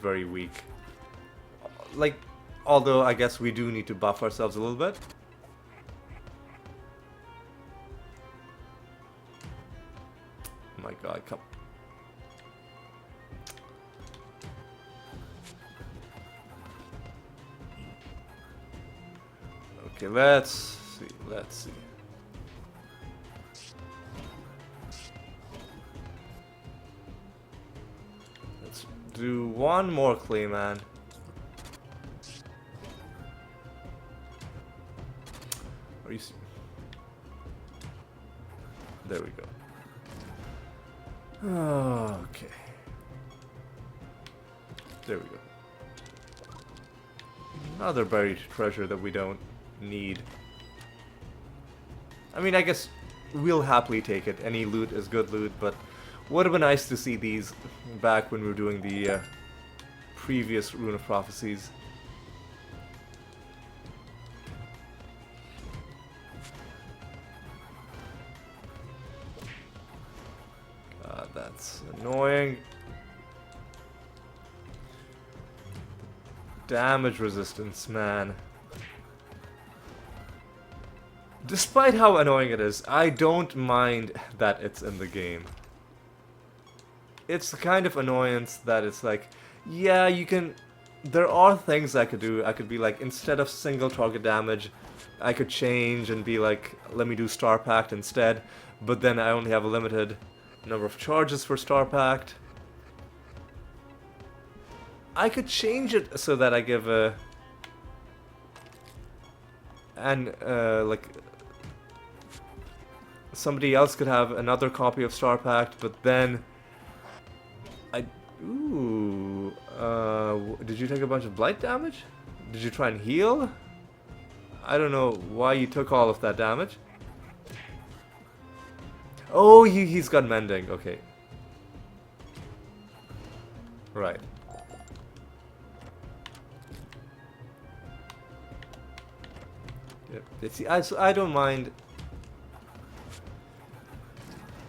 very weak. Like, although I guess we do need to buff ourselves a little bit. Oh my god, come. Okay, let's see. Let's do one more Clayman. Are you... There we go. Okay. There we go. Another buried treasure that we don't need. I mean, I guess we'll happily take it. Any loot is good loot, but would have been nice to see these back when we were doing the previous Rune of Prophecies. God, that's annoying. Damage resistance, man. Despite how annoying it is, I don't mind that it's in the game. It's the kind of annoyance that it's like, Yeah, you can. There are things I could do. I could be like, instead of single target damage, I could change and be like, let me do Star Pact instead. But then I only have a limited number of charges for Star Pact. I could change it so that I give a. And, like. Somebody else could have another copy of Star Pact, but then. Ooh. Did you take a bunch of blight damage? Did you try and heal? I don't know why you took all of that damage. Oh, he's got mending. Okay. Right. Yep. See, I don't mind.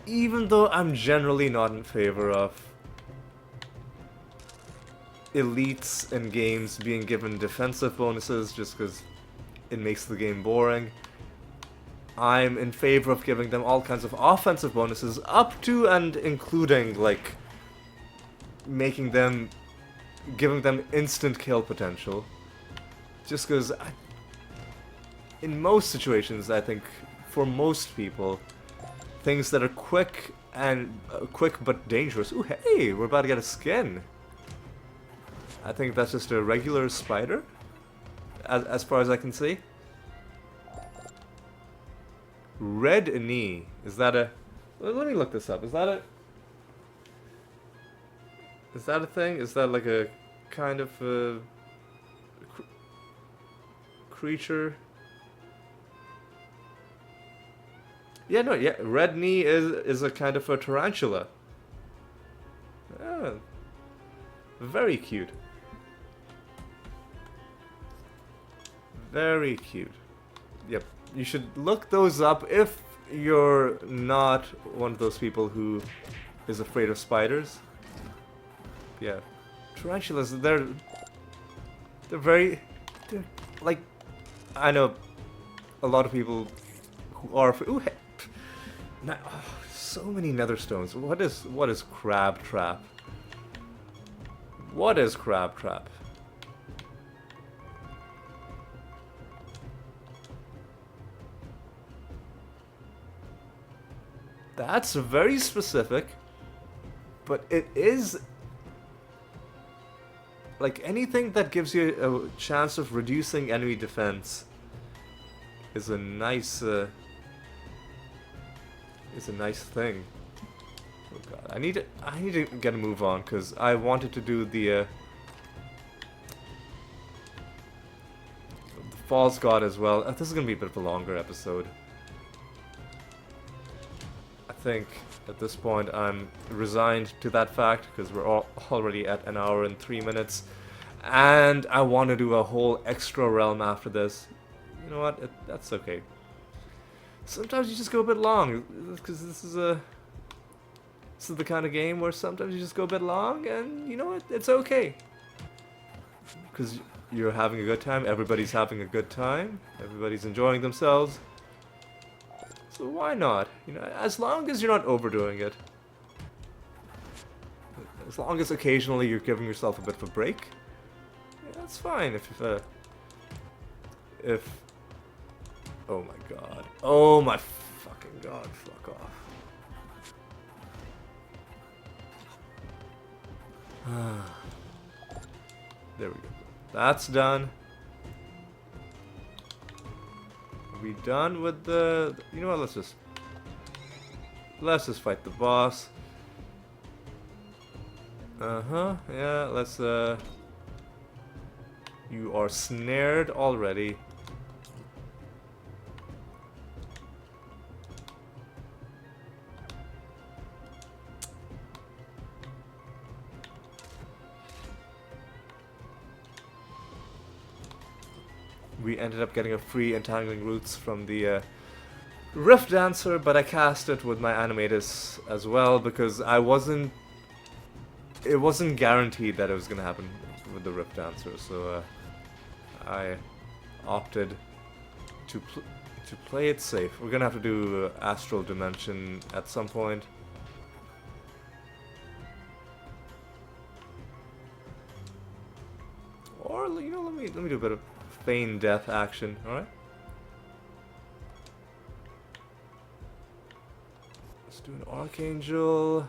Even though I'm generally not in favor of elites in games being given defensive bonuses just because it makes the game boring, I'm in favor of giving them all kinds of offensive bonuses up to and including, like, giving them instant kill potential. Just because in most situations, I think, for most people, things that are quick but dangerous. Ooh, hey, we're about to get a skin. I think that's just a regular spider, as far as I can see. Red knee. Is that a... Let me look this up. Is that a thing? Is that like a kind of a creature? Yeah, no, yeah. Red knee is a kind of a tarantula. Oh, very cute. Very cute. Yep. You should look those up if you're not one of those people who is afraid of spiders. Yeah. Tarantulas, they're like, I know a lot of people who are ooh, hey, oh, so many nether stones. What is crab trap? What is crab trap? That's very specific, but it is like anything that gives you a chance of reducing enemy defense is a nice thing. Oh god, I need to get a move on because I wanted to do the False God as well. This is gonna be a bit of a longer episode. I think at this point I'm resigned to that fact because we're already at 1 hour and 3 minutes, and I want to do a whole extra realm after this. You know what? That's okay. Sometimes you just go a bit long because this is the kind of game where sometimes you just go a bit long, and you know what? It's okay because you're having a good time. Everybody's having a good time. Everybody's enjoying themselves. So why not? You know, as long as you're not overdoing it. As long as occasionally you're giving yourself a bit of a break. Yeah, that's fine. If oh my god. Oh my fucking god. Fuck off. There we go. That's done. Are we done with the... You know what, let's just fight the boss. Yeah, let's you are snared already. We ended up getting a free Entangling Roots from the Rift Dancer, but I cast it with my Animatus as well because it wasn't guaranteed that it was going to happen with the Rift Dancer, so I opted to play it safe. We're going to have to do Astral Dimension at some point. you know, let me do a bit of feign death action. All right. Let's do an Archangel.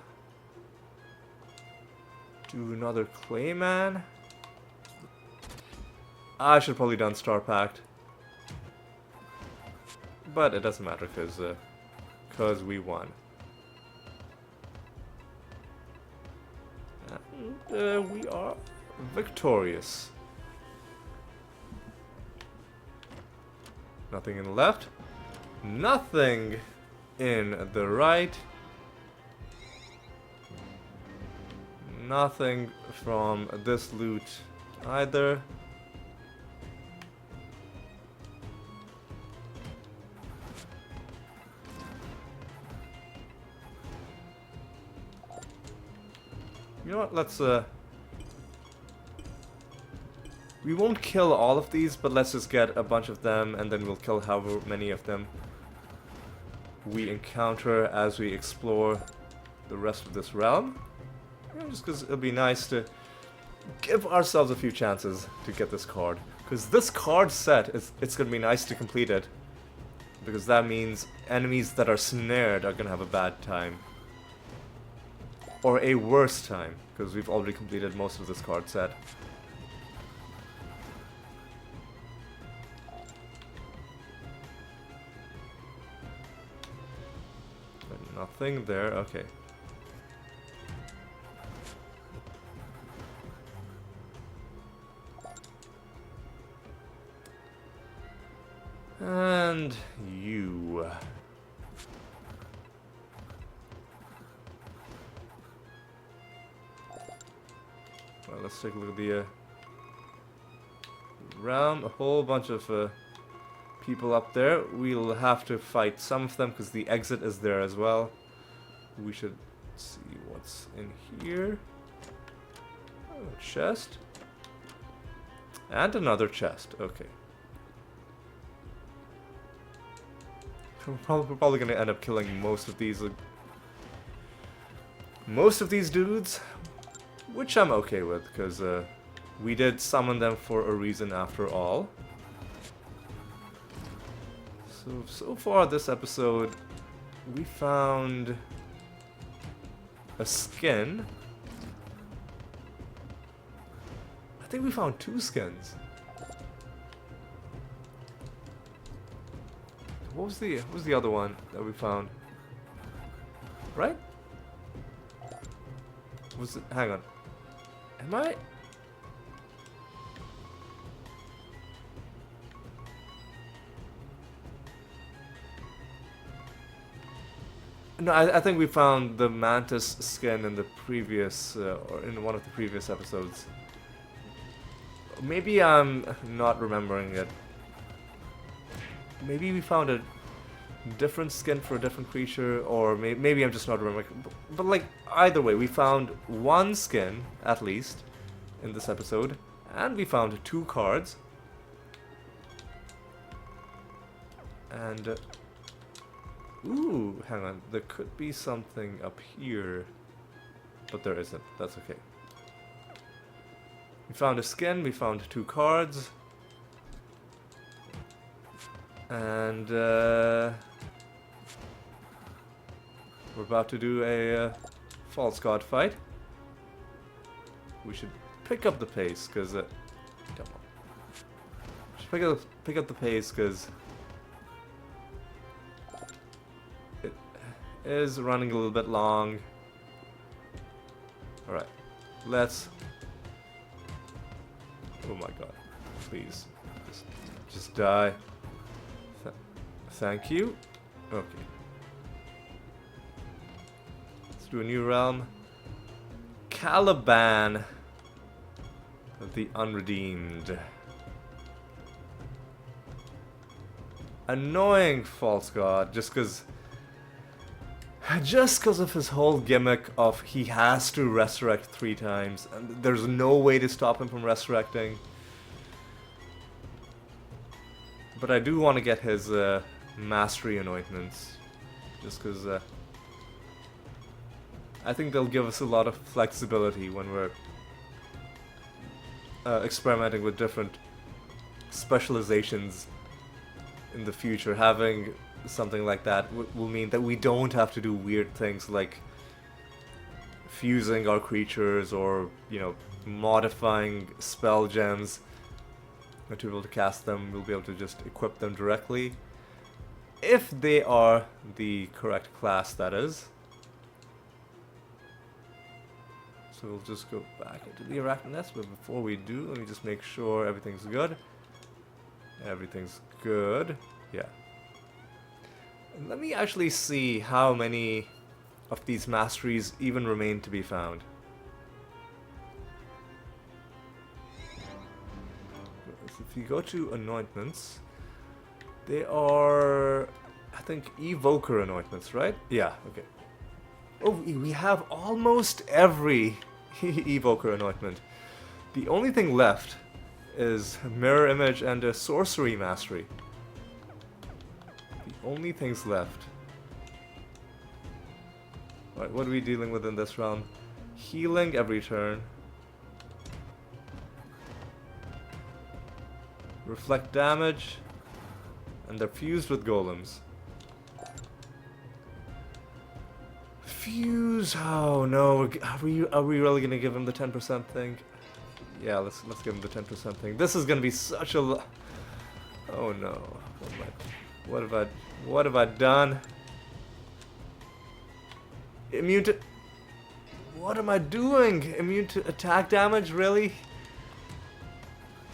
Do another Clayman. I should probably done Star Pact, but it doesn't matter because we won. And we are victorious. Nothing in the left. Nothing in the right. Nothing from this loot either. You know what, let's we won't kill all of these, but let's just get a bunch of them and then we'll kill however many of them we encounter as we explore the rest of this realm. You know, just because it'll be nice to give ourselves a few chances to get this card. Because this card set, it's going to be nice to complete it. Because that means enemies that are snared are going to have a bad time. Or a worse time, because we've already completed most of this card set. But nothing there, okay. And you. Well, let's take a look at the realm. A whole bunch of people up there. We'll have to fight some of them because the exit is there as well. We should see what's in here. Oh, chest. And another chest. Okay. We're probably going to end up killing most of these dudes. Which I'm okay with, because we did summon them for a reason after all. So far this episode, we found a skin. I think we found 2 skins. What was the other one that we found? Right? Was it? Hang on. Am I? No, I think we found the mantis skin in the previous, or in one of the previous episodes. Maybe I'm not remembering it. Maybe we found a different skin for a different creature, or maybe I'm just not remembering. But like, either way, we found 1 skin, at least, in this episode. And we found 2 cards. And, ooh, hang on. There could be something up here. But there isn't. That's okay. We found a skin, we found 2 cards. And, we're about to do a false god fight. We should pick up the pace, because come on. We should pick up the pace, because it is running a little bit long. Alright, let's... Oh my god, please, just die. Thank you. Okay. Let's do a new realm. Caliban, the Unredeemed. Annoying false god, just because of his whole gimmick of he has to resurrect 3 times, and there's no way to stop him from resurrecting. But I do want to get his mastery anointments, just because I think they'll give us a lot of flexibility when we're experimenting with different specializations in the future. Having something like that will mean that we don't have to do weird things like fusing our creatures or, you know, modifying spell gems to be able to cast them. We'll be able to just equip them directly. If they are the correct class, that is. So we'll just go back into the arachnid nest, but before we do, let me just make sure everything's good. Everything's good. Yeah. And let me actually see how many of these masteries even remain to be found. If you go to anointments, they are, I think, evoker anointments, right? Yeah, okay. Oh, we have almost every evoker anointment. The only thing left is mirror image and a sorcery mastery. The only things left. Alright, what are we dealing with in this round? Healing every turn. Reflect damage. And they're fused with golems. Fuse. Oh no, are we really gonna give him the 10% thing? Yeah, let's give him the 10% thing. This is gonna be such a oh no. What have I done? Immune to... What am I doing? Immune to attack damage, really?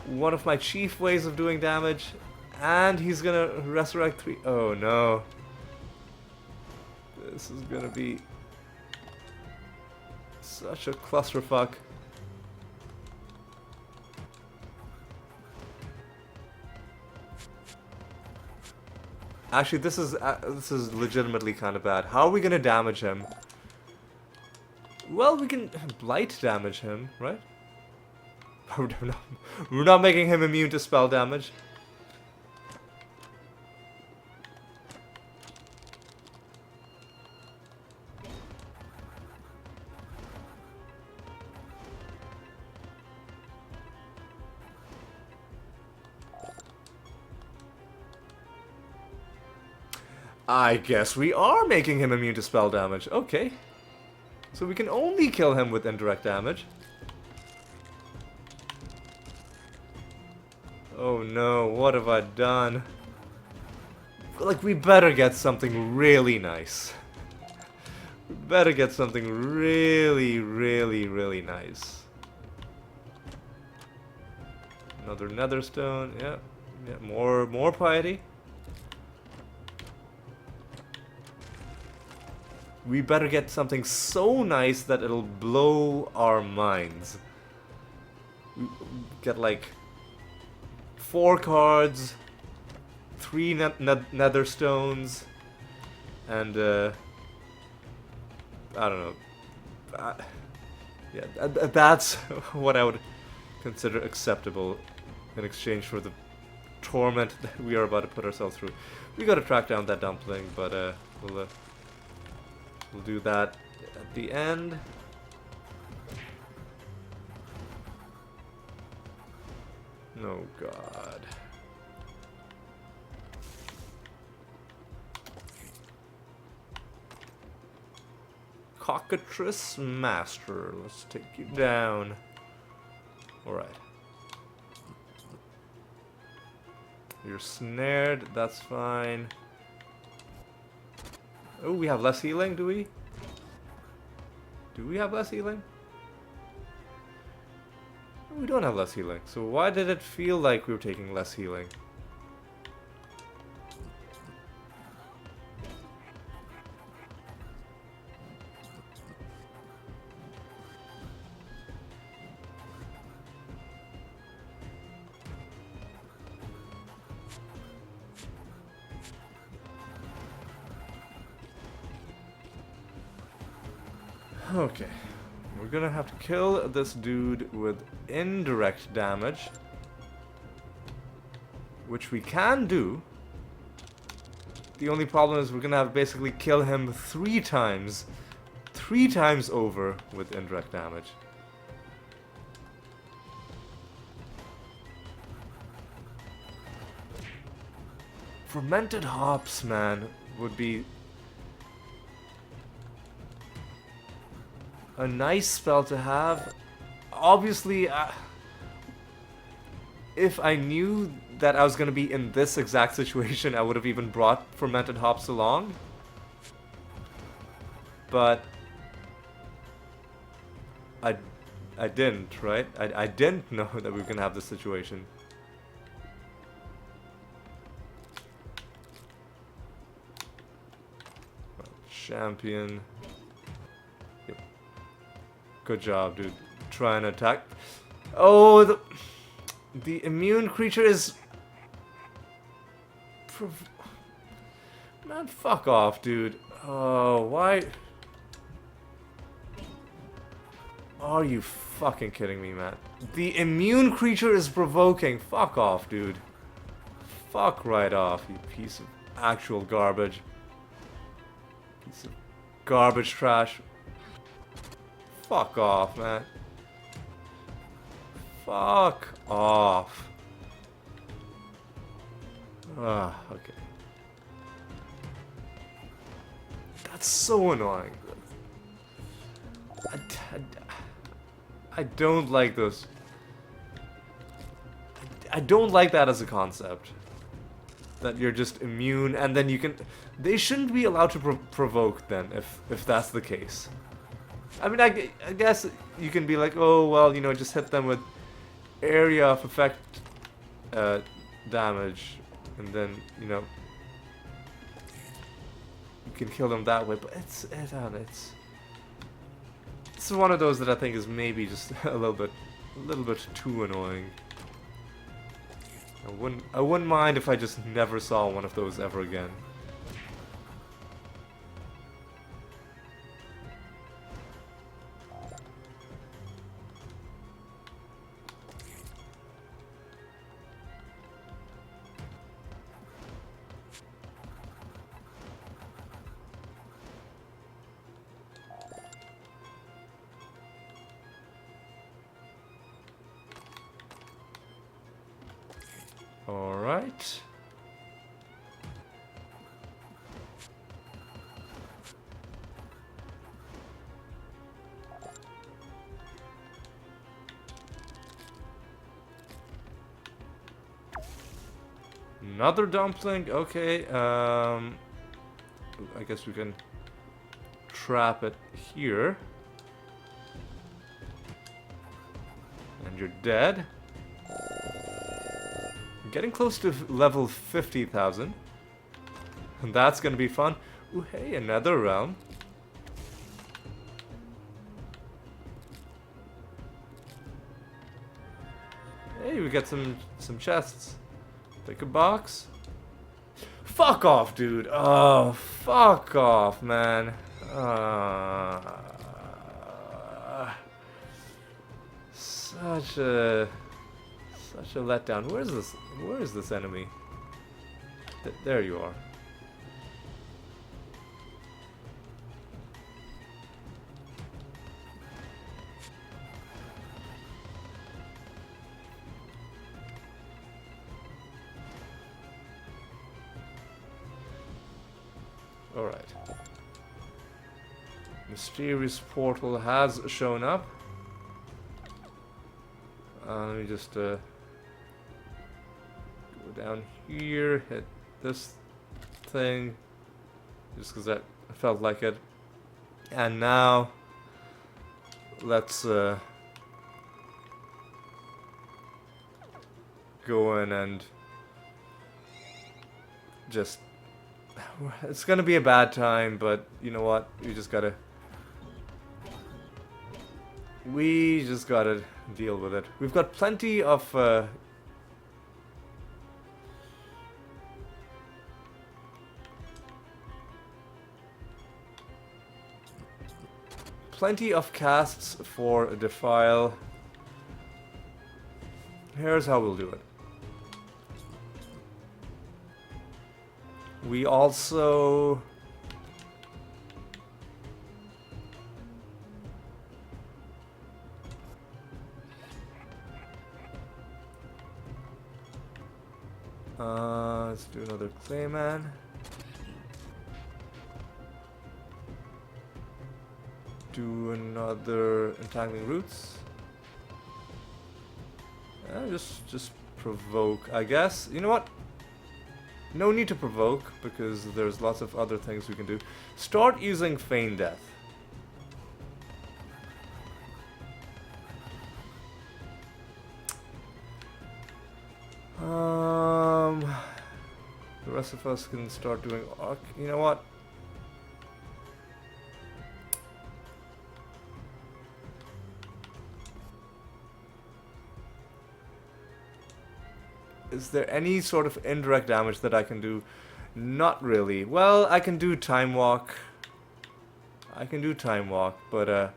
One of my chief ways of doing damage. And he's gonna resurrect 3. Oh no. This is gonna be such a clusterfuck. Actually, this is legitimately kind of bad. How are we gonna damage him? Well, we can blight damage him, right? We're not making him immune to spell damage. I guess we are making him immune to spell damage. Okay. So we can only kill him with indirect damage. Oh no, what have I done? Like, we better get something really nice. We better get something really, really, really nice. Another netherstone, yeah. Yeah, more piety. We better get something so nice that it'll blow our minds. We get like 4 cards, 3 nether stones, and I don't know. Yeah, that's what I would consider acceptable in exchange for the torment that we are about to put ourselves through. We gotta track down that dumpling, but we'll do that at the end. Oh god. Cockatrice Master. Let's take you down. Alright. You're snared, that's fine. Oh, we have less healing, do we? Do we have less healing? We don't have less healing. So why did it feel like we were taking less healing? Okay, we're gonna have to kill this dude with indirect damage, which we can do. The only problem is we're gonna have to basically kill him 3 times over with indirect damage. Fermented hops, man, would be a nice spell to have. Obviously, if I knew that I was going to be in this exact situation, I would have even brought fermented hops along. But I didn't, right? I didn't know that we were going to have this situation. Champion. Yep. Good job, dude. Try and attack. Oh, the immune creature is... Man, fuck off, dude. Oh, why... Are you fucking kidding me, man? The immune creature is provoking. Fuck off, dude. Fuck right off, you piece of actual garbage. Piece of garbage trash. Fuck off, man. Fuck off. Ah, okay. That's so annoying. I don't like those. I don't like that as a concept. That you're just immune, and then you can... They shouldn't be allowed to provoke then, if that's the case. I mean, I guess you can be like, oh, well, you know, just hit them with area of effect damage, and then, you know, you can kill them that way, but it's one of those that I think is maybe just a little bit too annoying. I wouldn't mind if I just never saw one of those ever again. Alright. Another dumpling, okay, I guess we can trap it here. And you're dead. Getting close to level 50,000. And that's gonna be fun. Ooh, hey, another realm. Hey, we got some chests. Take a box. Fuck off, dude. Oh, fuck off, man. Such a letdown. Where is this enemy? There you are. Alright. Mysterious portal has shown up. Let me just go down here, hit this thing, just because I felt like it. And now, let's go in and just... It's gonna be a bad time, but you know what? We just gotta deal with it. We've got plenty of casts for Defile. Here's how we'll do it. We also... Let's do another Clayman. Do another Entangling Roots. Just provoke, I guess. You know what? No need to provoke, because there's lots of other things we can do. Start using Feign Death. The rest of us can start doing arc. You know what? Is there any sort of indirect damage that I can do? Not really. Well, I can do Time Walk. But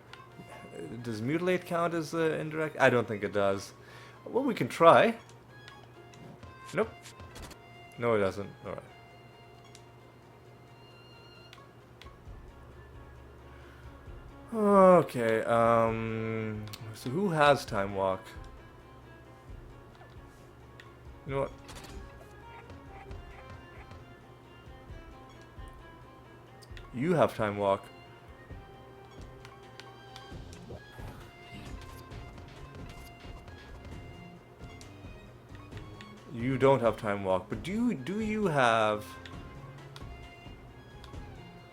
does Mutilate count as indirect? I don't think it does. Well, we can try. Nope. No, it doesn't. Alright. Okay, so who has Time Walk? You know what? You have Time Walk. You don't have Time Walk, but do you have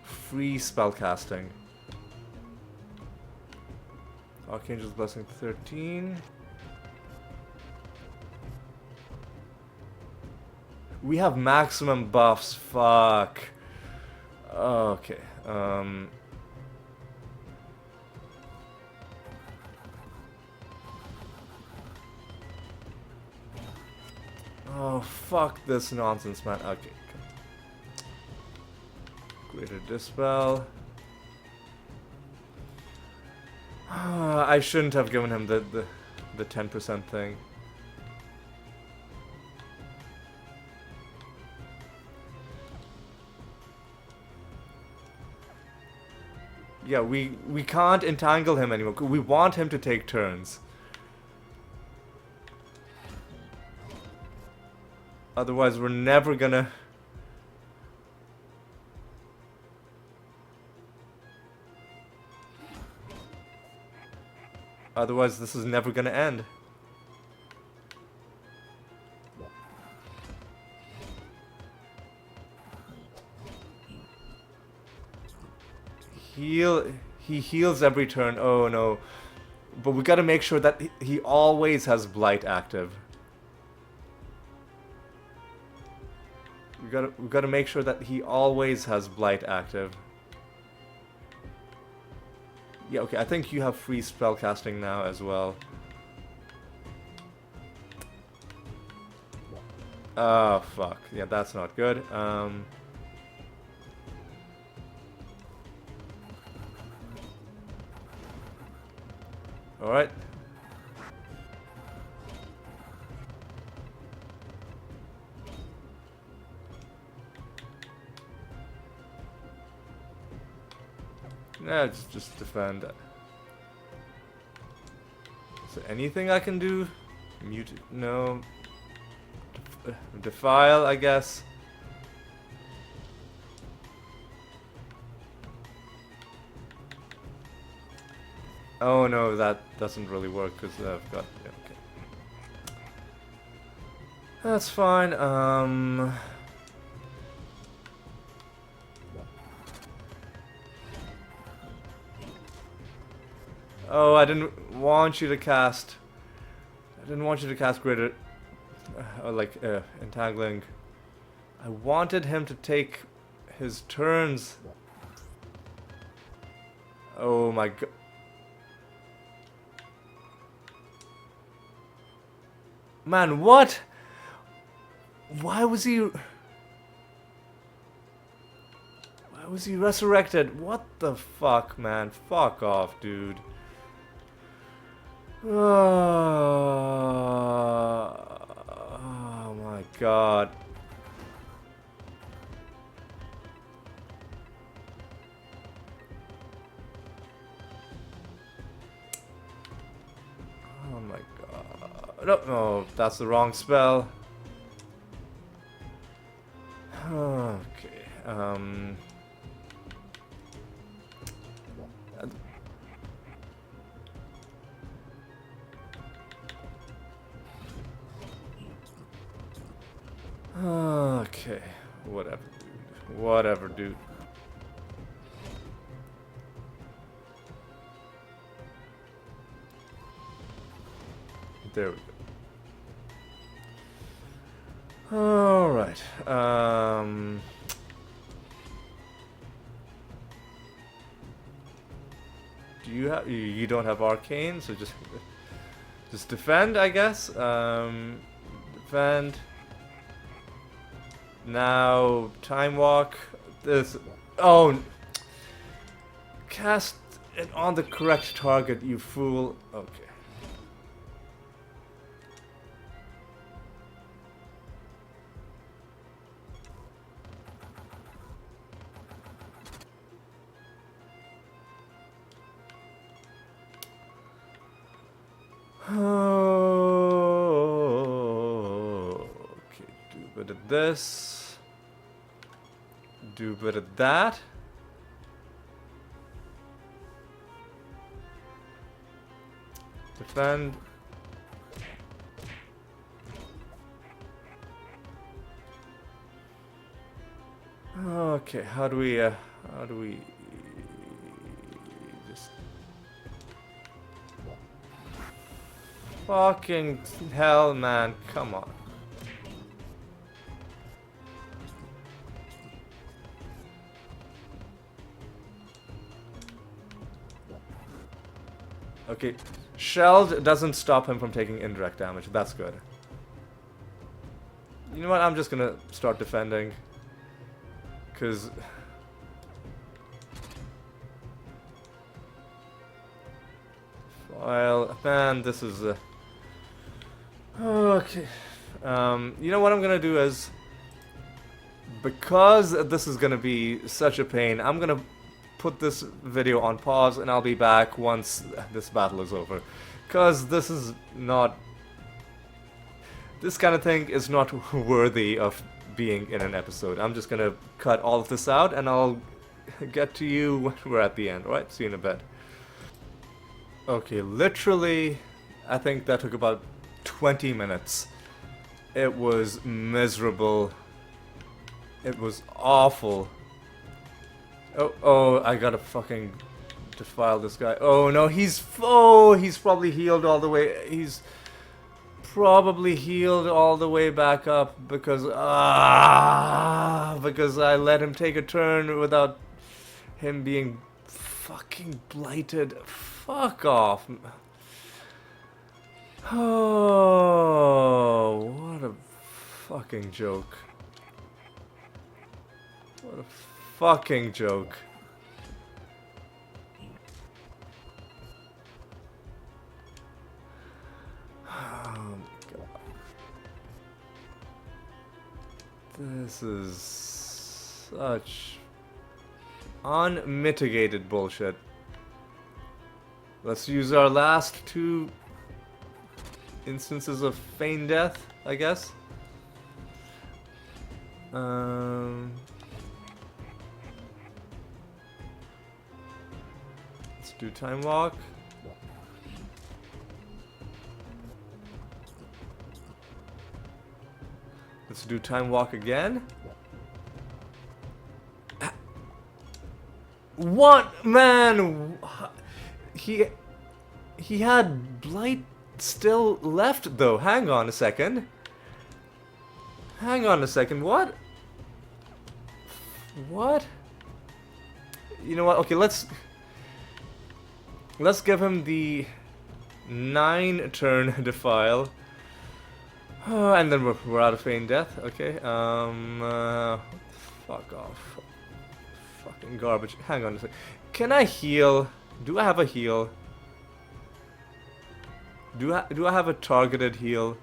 free spellcasting? Archangel's Blessing 13. We have maximum buffs, fuck. Okay, oh, fuck this nonsense, man. Okay, Greater Dispel. I shouldn't have given him the 10% thing. Yeah, we can't entangle him anymore. We want him to take turns. Otherwise, we're never gonna... Otherwise, this is never gonna end. He heals every turn. Oh no. But we gotta make sure that he always has Blight active. We gotta make sure that he always has Blight active. Yeah, okay, I think you have free spellcasting now as well. Oh, fuck. Yeah, that's not good. Alright. Yeah, just defend. Is there anything I can do? Mute? No. Defile, I guess. Oh no, that doesn't really work because I've got... Yeah, okay. That's fine. Oh, I didn't want you to cast... I didn't want you to cast greater... entangling. I wanted him to take his turns. Oh my god. Man, what? Why was he... Why was he resurrected? What the fuck, man? Fuck off, dude. Oh my god. Oh my god. No, no, that's the wrong spell. Okay. Okay. Whatever, dude. Whatever, dude. There we go. Alright. Do you have... You don't have arcane, so just defend, I guess. Defend. Now, time walk. This... Oh! Cast it on the correct target, you fool. Okay. Okay, do a bit of this. Do a bit of that. Defend. Okay, how do we just fucking hell, man, come on. Okay, Shelled doesn't stop him from taking indirect damage. That's good. You know what? I'm just gonna start defending. Because... Well, man, this is... Okay. You know what I'm gonna do is... Because this is gonna be such a pain, I'm gonna put this video on pause and I'll be back once this battle is over. Because this is not... This kind of thing is not worthy of being in an episode. I'm just gonna cut all of this out and I'll get to you when we're at the end, alright? See you in a bit. Okay, literally, I think that took about 20 minutes. It was miserable. It was awful. Oh, I gotta fucking defile this guy. Oh no, he's probably healed all the way. He's probably healed all the way back up because I let him take a turn without him being fucking blighted. Fuck off. Oh, what a fucking joke. What a fucking joke. Oh my god. This is such unmitigated bullshit. Let's use our last two instances of feign death, I guess. Let's do time walk. Let's do time walk again. What, man? He had blight still left though. Hang on a second. Hang on a second. What? What? You know what? Okay, let's give him the 9 turn defile. And then we're out of feign death. Okay. Fuck off. Fucking garbage. Hang on a second. Can I heal? Do I have a heal? Do I have a targeted heal?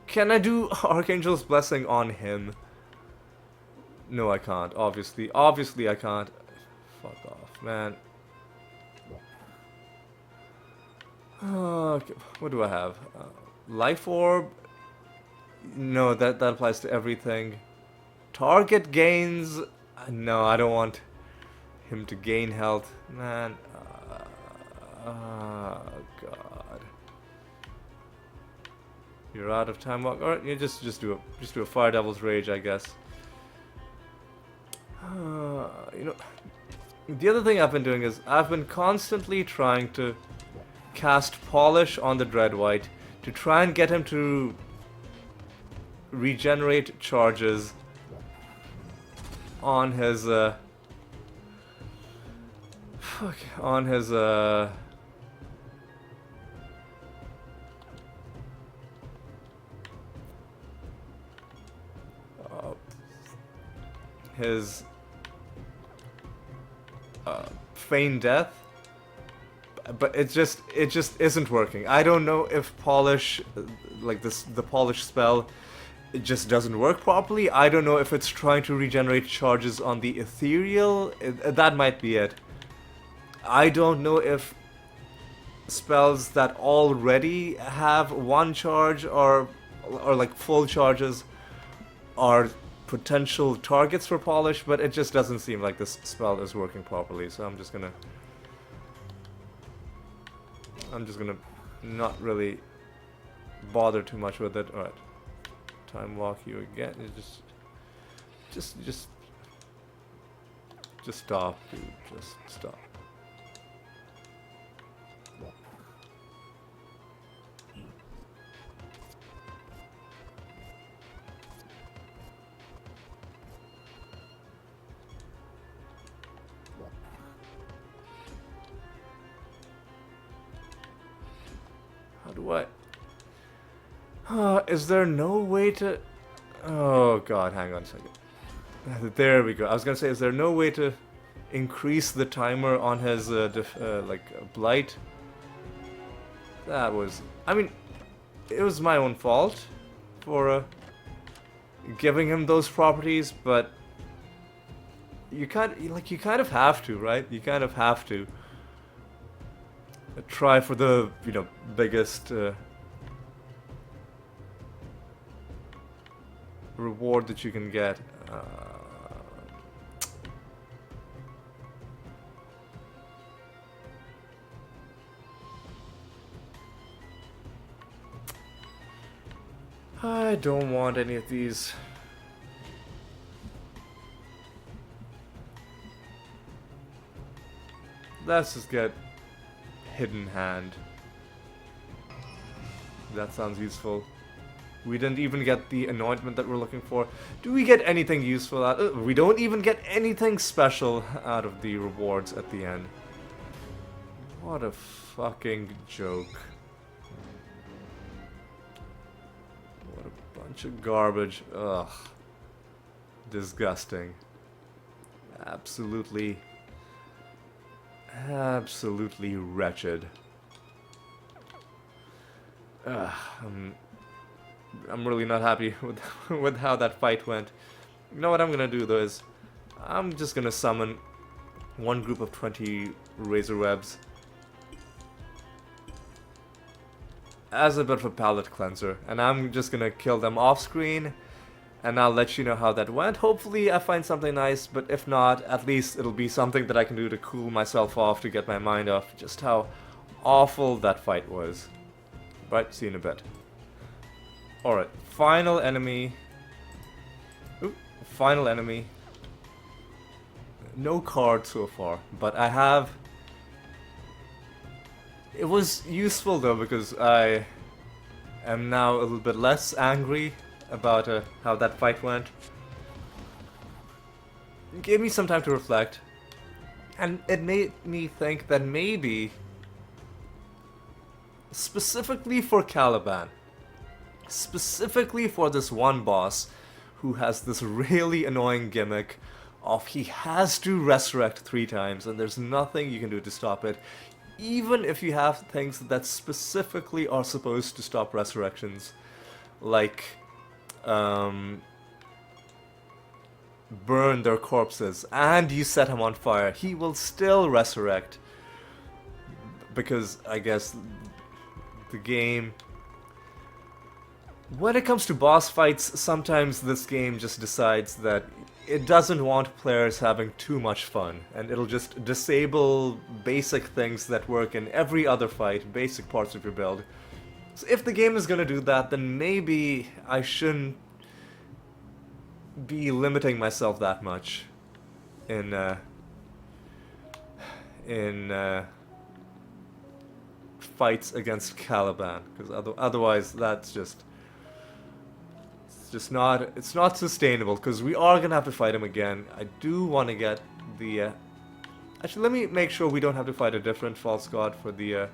Can I do Archangel's Blessing on him? No, I can't. Obviously I can't. Fuck off, man. Okay, what do I have? Life orb. No, that applies to everything. Target gains. No, I don't want him to gain health, man. Oh God. You're out of time walk. Alright, you just do a Fire Devil's Rage, I guess. You know, the other thing I've been doing is I've been constantly trying to cast Polish on the Dreadwhite to try and get him to regenerate charges on his on his his feigned death, but it just isn't working. I don't know if polish, like the polish spell, it just doesn't work properly. I don't know if it's trying to regenerate charges on the ethereal. That might be it. I don't know if spells that already have one charge or like full charges are potential targets for polish, but it just doesn't seem like this spell is working properly, so I'm just gonna not really bother too much with it. Alright. Time walk you again. Just stop, dude. Just stop. How do I... is there no way to... Oh god, hang on a second. There we go. I was gonna say, is there no way to increase the timer on his blight? That was... I mean, it was my own fault for giving him those properties, but you kind of have to, right? You kind of have to try for the, you know, biggest reward that you can get. I don't want any of these. Let's just get Hidden Hand. That sounds useful. We didn't even get the anointment that we're looking for. Do we get anything useful out? We don't even get anything special out of the rewards at the end. What a fucking joke. What a bunch of garbage. Ugh. Disgusting. Absolutely wretched. I'm really not happy with how that fight went. You know what I'm gonna do though is I'm just gonna summon one group of 20 razor webs as a bit of a palate cleanser, and I'm just gonna kill them off screen, and I'll let you know how that went. Hopefully I find something nice, but if not, at least it'll be something that I can do to cool myself off, to get my mind off just how awful that fight was. Right, see you in a bit. Alright, final enemy. Oop, final enemy. No card so far, but I have... It was useful though, because I am now a little bit less angry about how that fight went. It gave me some time to reflect, and it made me think that maybe, specifically for Caliban, specifically for this one boss who has this really annoying gimmick of he has to resurrect 3 times and there's nothing you can do to stop it, even if you have things that specifically are supposed to stop resurrections, like burn their corpses and you set him on fire, he will still resurrect, because I guess the game When it comes to boss fights, sometimes this game just decides that it doesn't want players having too much fun, and it'll just disable basic things that work in every other fight, basic parts of your build. So if the game is gonna do that, then maybe I shouldn't be limiting myself that much in fights against Caliban, because otherwise that's just it's not sustainable, because we are gonna have to fight him again. I do want to get the actually, let me make sure we don't have to fight a different false god for the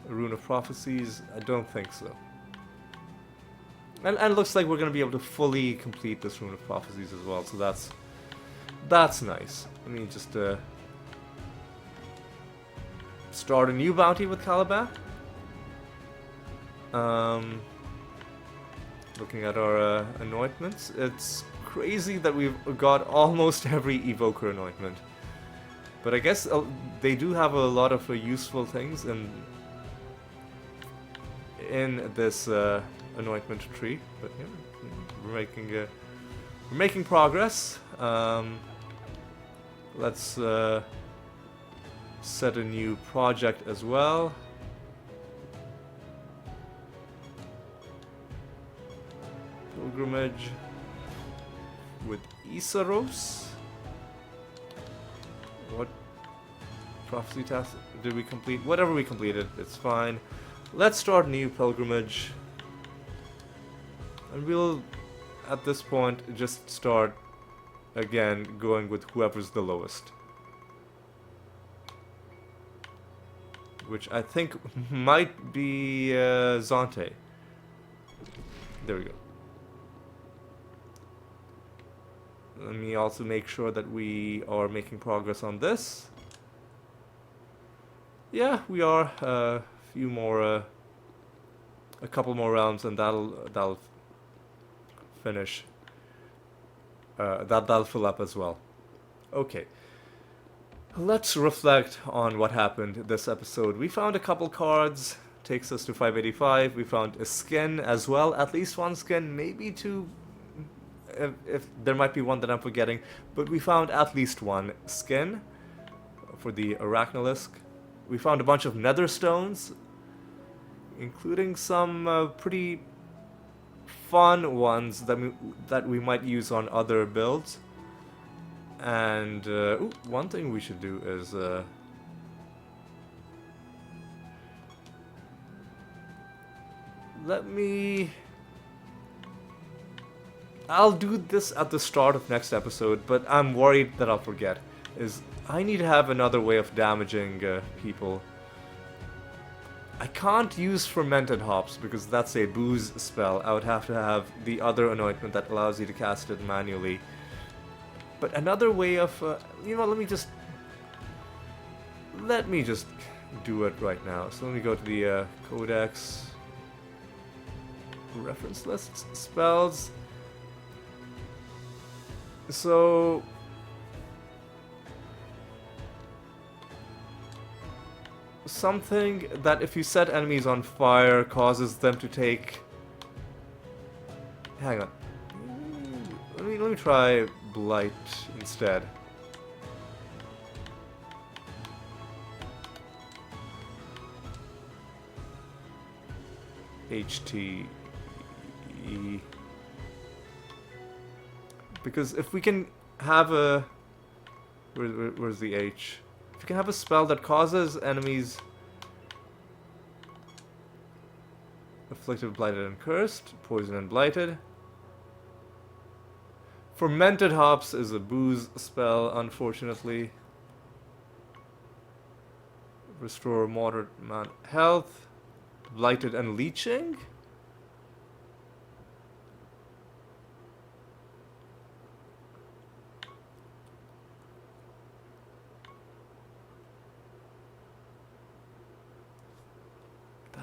Rune of Prophecies. I don't think so. And it looks like we're gonna be able to fully complete this Rune of Prophecies as well, so that's nice. Let me just start a new bounty with Caliban. Looking at our anointments, it's crazy that we've got almost every evoker anointment. But I guess they do have a lot of useful things in this anointment tree. But yeah, we're making progress. Let's set a new project as well. Pilgrimage with Isaros. What prophecy task did we complete? Whatever we completed, it's fine. Let's start a new pilgrimage. And we'll, at this point, just start again going with whoever's the lowest. Which I think might be Zante. There we go. Let me also make sure that we are making progress on this. Yeah, we are. A few more, a couple more rounds, and that'll finish. That'll fill up as well. Okay. Let's reflect on what happened this episode. We found a couple cards, takes us to 585. We found a skin as well, at least one skin, maybe two. If there might be one that I'm forgetting, but we found at least one skin for the Arachnolisk. We found a bunch of nether stones, including some pretty fun ones that we might use on other builds. And one thing we should do is I'll do this at the start of next episode, but I'm worried that I'll forget. I need to have another way of damaging people. I can't use fermented hops because that's a booze spell. I would have to have the other anointment that allows you to cast it manually. But another way of, let me just do it right now. So let me go to the Codex reference lists, spells. So something that if you set enemies on fire causes them to take. Hang on. Let me try Blight instead. HT. Because if we can have a... Where's the H? If we can have a spell that causes enemies afflicted, blighted, and cursed, poisoned and blighted. Fermented hops is a booze spell, unfortunately. Restore moderate amount of health. Blighted and leeching?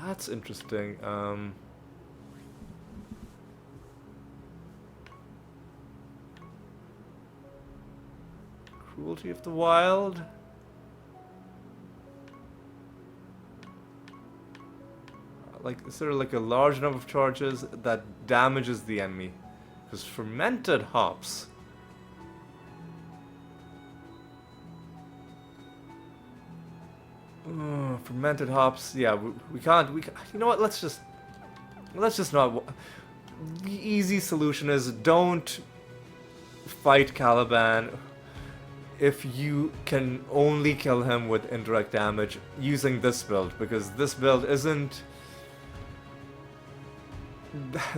That's interesting. Cruelty of the Wild. Like, is there like a large number of charges that damages the enemy? Because fermented hops. Fermented hops. Yeah, we can't. You know what? Let's just not. The easy solution is don't fight Caliban if you can only kill him with indirect damage using this build, because this build isn't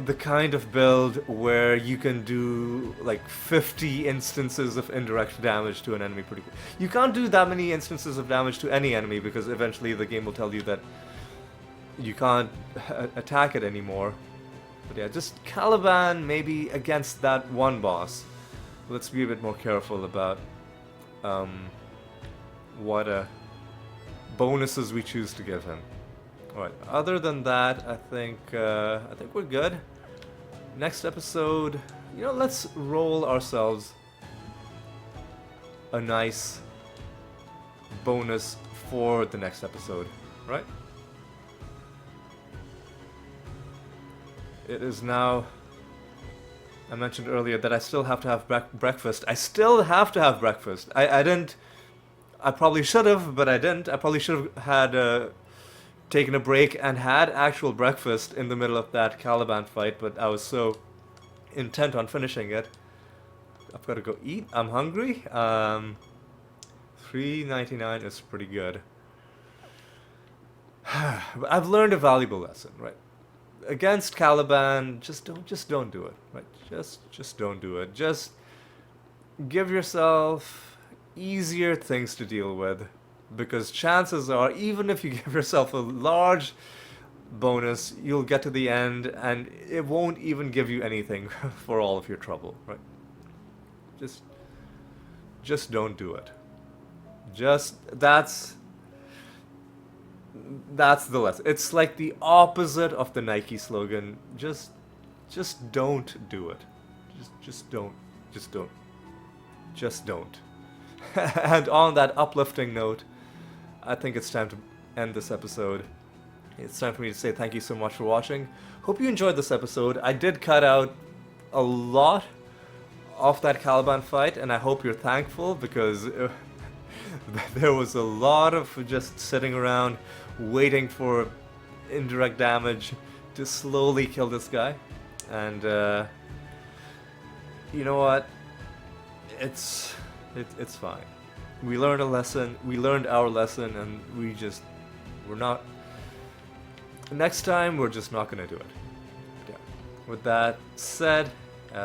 the kind of build where you can do like 50 instances of indirect damage to an enemy pretty quick. You can't do that many instances of damage to any enemy because eventually the game will tell you that you can't attack it anymore. But yeah, just Caliban maybe against that one boss. Let's be a bit more careful about what bonuses we choose to give him. Alright, other than that, I think we're good. Next episode, you know, let's roll ourselves a nice bonus for the next episode, right? It is now... I mentioned earlier that I still have to have breakfast. I still have to have breakfast. I didn't... I probably should have, but I didn't. I probably should have had taken a break and had actual breakfast in the middle of that Caliban fight, but I was so intent on finishing it. I've got to go eat. I'm hungry. $3.99 is pretty good. But I've learned a valuable lesson, right? Against Caliban, just don't do it, right? Just don't do it. Just give yourself easier things to deal with, because chances are, even if you give yourself a large bonus, you'll get to the end and it won't even give you anything for all of your trouble, right? Just don't do it. That's the lesson. It's like the opposite of the Nike slogan. Just don't do it. Just don't. And on that uplifting note, I think it's time to end this episode. It's time for me to say thank you so much for watching. Hope you enjoyed this episode. I did cut out a lot of that Caliban fight, and I hope you're thankful, because there was a lot of just sitting around waiting for indirect damage to slowly kill this guy. And you know what? It's fine. We learned a lesson. We learned our lesson, and we're not. Next time, we're just not gonna do it. Yeah. With that said,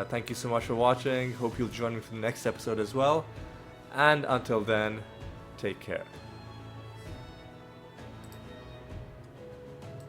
thank you so much for watching. Hope you'll join me for the next episode as well. And until then, take care.